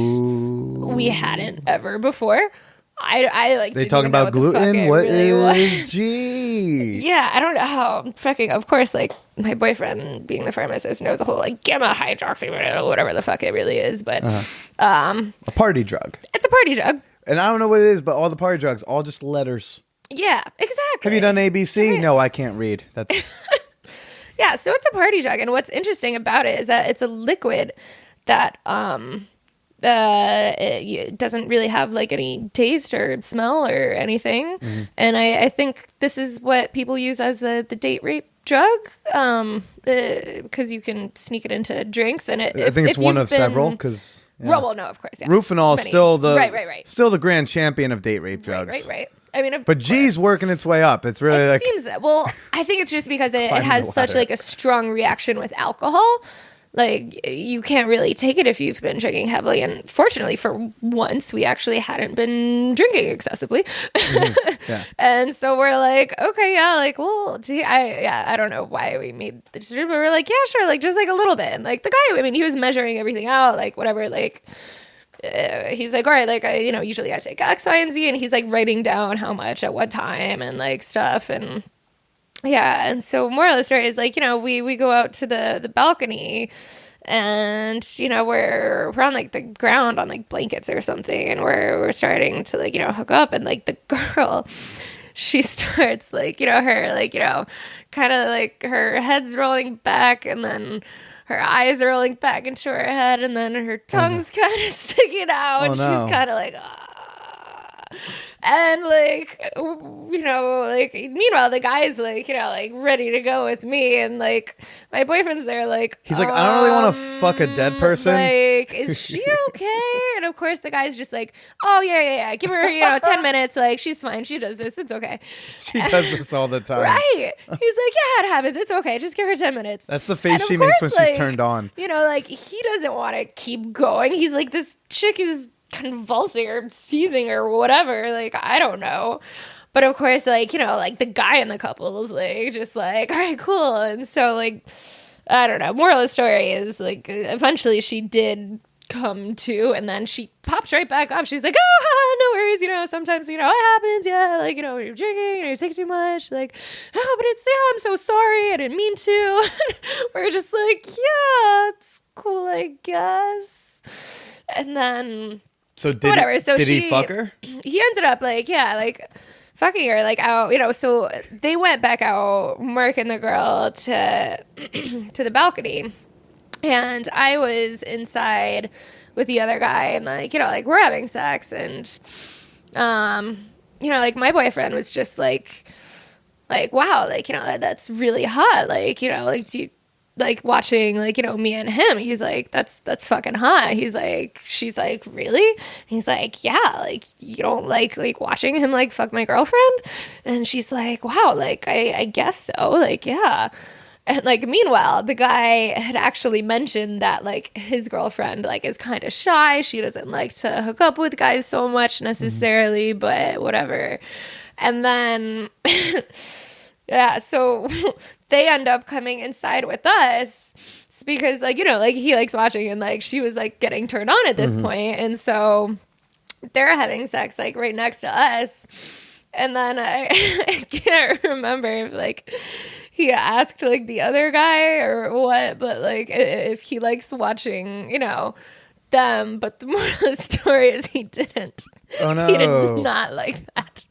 we hadn't ever before. I like. They talking about gluten? What is G? Yeah, I don't know how fucking. Of course, like my boyfriend, being the pharmacist, knows the whole like gamma hydroxy, whatever the fuck it really is. But a party drug. It's a party drug. And I don't know what it is, but all the party drugs, all just letters. Yeah, exactly. Have you done ABC? Right. No, I can't read. That's. Yeah, so it's a party drug, and what's interesting about it is that it's a liquid that it doesn't really have like any taste or smell or anything. And I think this is what people use as the date rape drug, because you can sneak it into drinks. And I think it's one of several, because well, no, of course, yeah. Rufinol is still the right. still the grand champion of date rape drugs. Right. I mean, but G's working its way up. It's really like seems well. I think it's just because it has such like a strong reaction with alcohol. Like, you can't really take it if you've been drinking heavily. And fortunately, for once, we actually hadn't been drinking excessively. Yeah. And so we're like, okay, yeah, like, well, I don't know why we made the decision, but we're like, yeah, sure, like, just like a little bit. And like, the guy, I mean, he was measuring everything out, like, whatever, like, he's like, all right, like, usually I take X, Y, and Z. And he's like writing down how much at what time and like stuff. And yeah, and so moral of the story is like, we go out to the balcony and, we're on like the ground on like blankets or something, and we're starting to like, hook up, and like the girl, she starts like, her like, kind of like her head's rolling back, and then her eyes are rolling back into her head, and then her tongue's kind of sticking out, and she's kind of like, and like, like, meanwhile the guy's like, like ready to go with me, and like my boyfriend's there like, he's like, I don't really want to fuck a dead person, like, is she okay? And of course the guy's just like, oh yeah, give her 10 minutes, like, she's fine, she does this, it's okay. She does this all the time, right? He's like, yeah, it happens, it's okay, just give her 10 minutes. That's the face she makes when she's turned on. Like, he doesn't want to keep going. He's like, this chick is convulsing or seizing or whatever, like, I don't know. But of course, like, like the guy in the couple is like, just like, all right, cool. And so like, I don't know, moral of the story is like, eventually she did come to, and then she pops right back up. She's like, oh, no worries, sometimes, it happens, yeah, like, when you're drinking or you take too much, like, oh, but it's, yeah, I'm so sorry, I didn't mean to. We're just like, yeah, it's cool, I guess. And then so did he fuck her? He ended up like, yeah, like fucking her, like, out, so they went back out, Mark and the girl, to to the balcony, and I was inside with the other guy, and like, like, we're having sex, and like, my boyfriend was just like wow, like, that's really hot, like, like, do you like watching, like, me and him, he's like, that's fucking hot. He's like, she's like, really? He's like, yeah, like, you don't like watching him like fuck my girlfriend? And she's like, wow, like, I guess so, like, yeah. And like, meanwhile, the guy had actually mentioned that like his girlfriend like is kind of shy, she doesn't like to hook up with guys so much necessarily, but whatever. And then yeah, so they end up coming inside with us because, like, like, he likes watching, and like, she was like getting turned on at this point, and so they're having sex like right next to us. And then I can't remember if like he asked like the other guy or what, but like if he likes watching, them. But the moral of the story is he didn't. Oh no, he did not like that.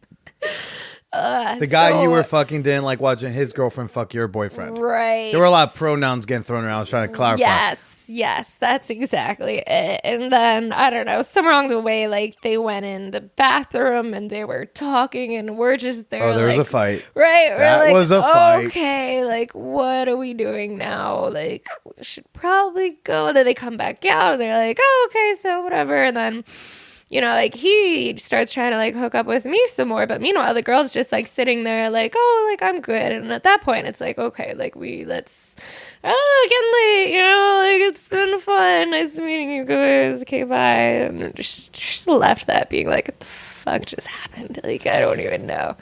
The guy you were fucking didn't like watching his girlfriend fuck your boyfriend. Right. There were a lot of pronouns getting thrown around. I was trying to clarify. Yes, that's exactly it. And then, I don't know, somewhere along the way, like, they went in the bathroom and they were talking, and we're just there. Oh, there was like, a fight. Right. That was a fight. Okay, like, what are we doing now? Like, we should probably go. And then they come back out and they're like, oh, okay, so whatever. And then you know, like he starts trying to like hook up with me some more. But meanwhile, the girl's just like sitting there like, oh, like I'm good. And at that point, it's like, okay, like let's getting late, you know, like it's been fun. Nice meeting you guys. Okay, bye. And just left that being like, what the fuck just happened? Like, I don't even know.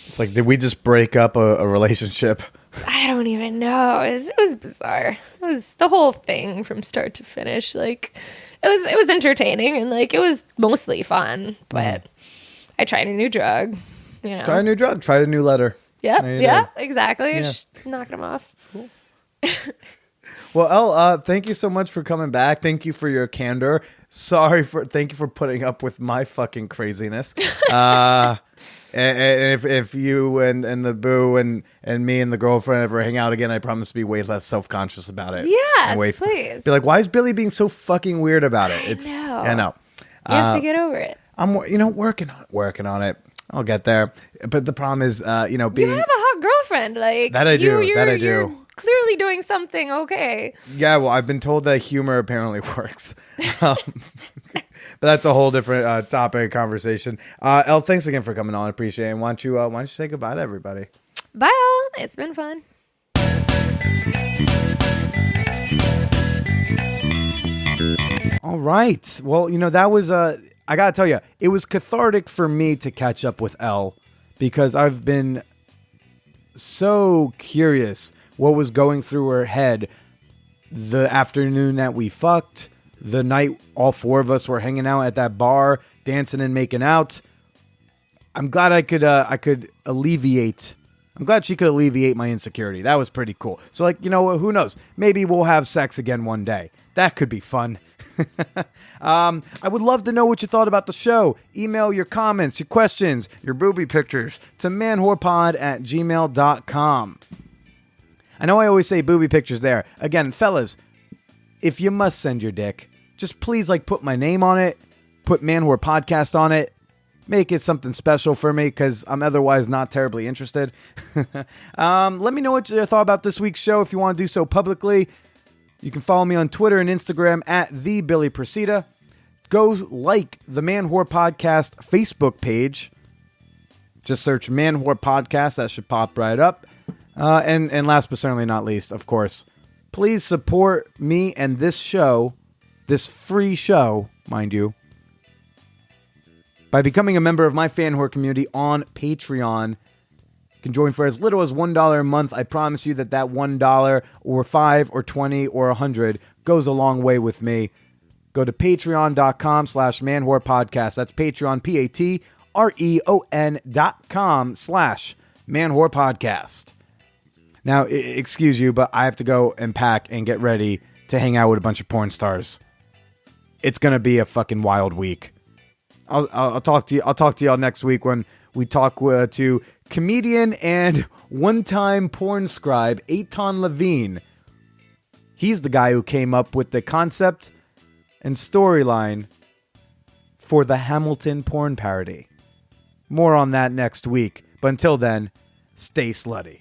It's like, did we just break up a relationship? I don't even know. It was bizarre. It was the whole thing from start to finish. Like, it was entertaining and like it was mostly fun. But I tried a new drug. You know, Try a new drug. Tried a new letter. Yep. No, you Yeah. did. Exactly. Yeah. Just knocking them off. Cool. Well, Elle, thank you so much for coming back. Thank you for your candor. Thank you for putting up with my fucking craziness. And if you and the boo and me and the girlfriend ever hang out again, I promise to be way less self-conscious about it. Yes, please. Be like, why is Billy being so fucking weird about it? I know. I know. You have to get over it. I'm, working on it. I'll get there. But the problem is, being You have a hot girlfand. Like That I do. You're clearly doing something okay. Yeah, well, I've been told that humor apparently works. But that's a whole different topic of conversation. Elle, thanks again for coming on. I appreciate it. And why don't you say goodbye to everybody? Bye all. It's been fun. All right. Well, that was, I got to tell you, it was cathartic for me to catch up with Elle because I've been so curious what was going through her head the afternoon that we fucked, the night all four of us were hanging out at that bar, dancing and making out. I'm glad I could alleviate. I'm glad she could alleviate my insecurity. That was pretty cool. So who knows? Maybe we'll have sex again one day. That could be fun. I would love to know what you thought about the show. Email your comments, your questions, your booby pictures to manwhorepod@gmail.com. I know I always say booby pictures there. Again, fellas, if you must send your dick, just please put my name on it, put Man Whore Podcast on it, make it something special for me because I'm otherwise not terribly interested. Let me know what you thought about this week's show if you want to do so publicly. You can follow me on Twitter and Instagram at @TheBillyPresida. Go like the Man Whore Podcast Facebook page. Just search Man Whore Podcast. That should pop right up. And last but certainly not least, of course, please support me and this show, this free show, mind you, by becoming a member of my fan whore community on Patreon. You can join for as little as $1 a month. I promise you that $1 or $5 or $20 or $100 goes a long way with me. Go to patreon.com/manwhorepodcast. That's Patreon, patreon.com/manwhorepodcast. Now, excuse you, but I have to go and pack and get ready to hang out with a bunch of porn stars. It's going to be a fucking wild week. I'll talk to you. I'll talk to y'all next week when we talk to comedian and one-time porn scribe Eitan Levine. He's the guy who came up with the concept and storyline for the Hamilton porn parody. More on that next week. But until then, stay slutty.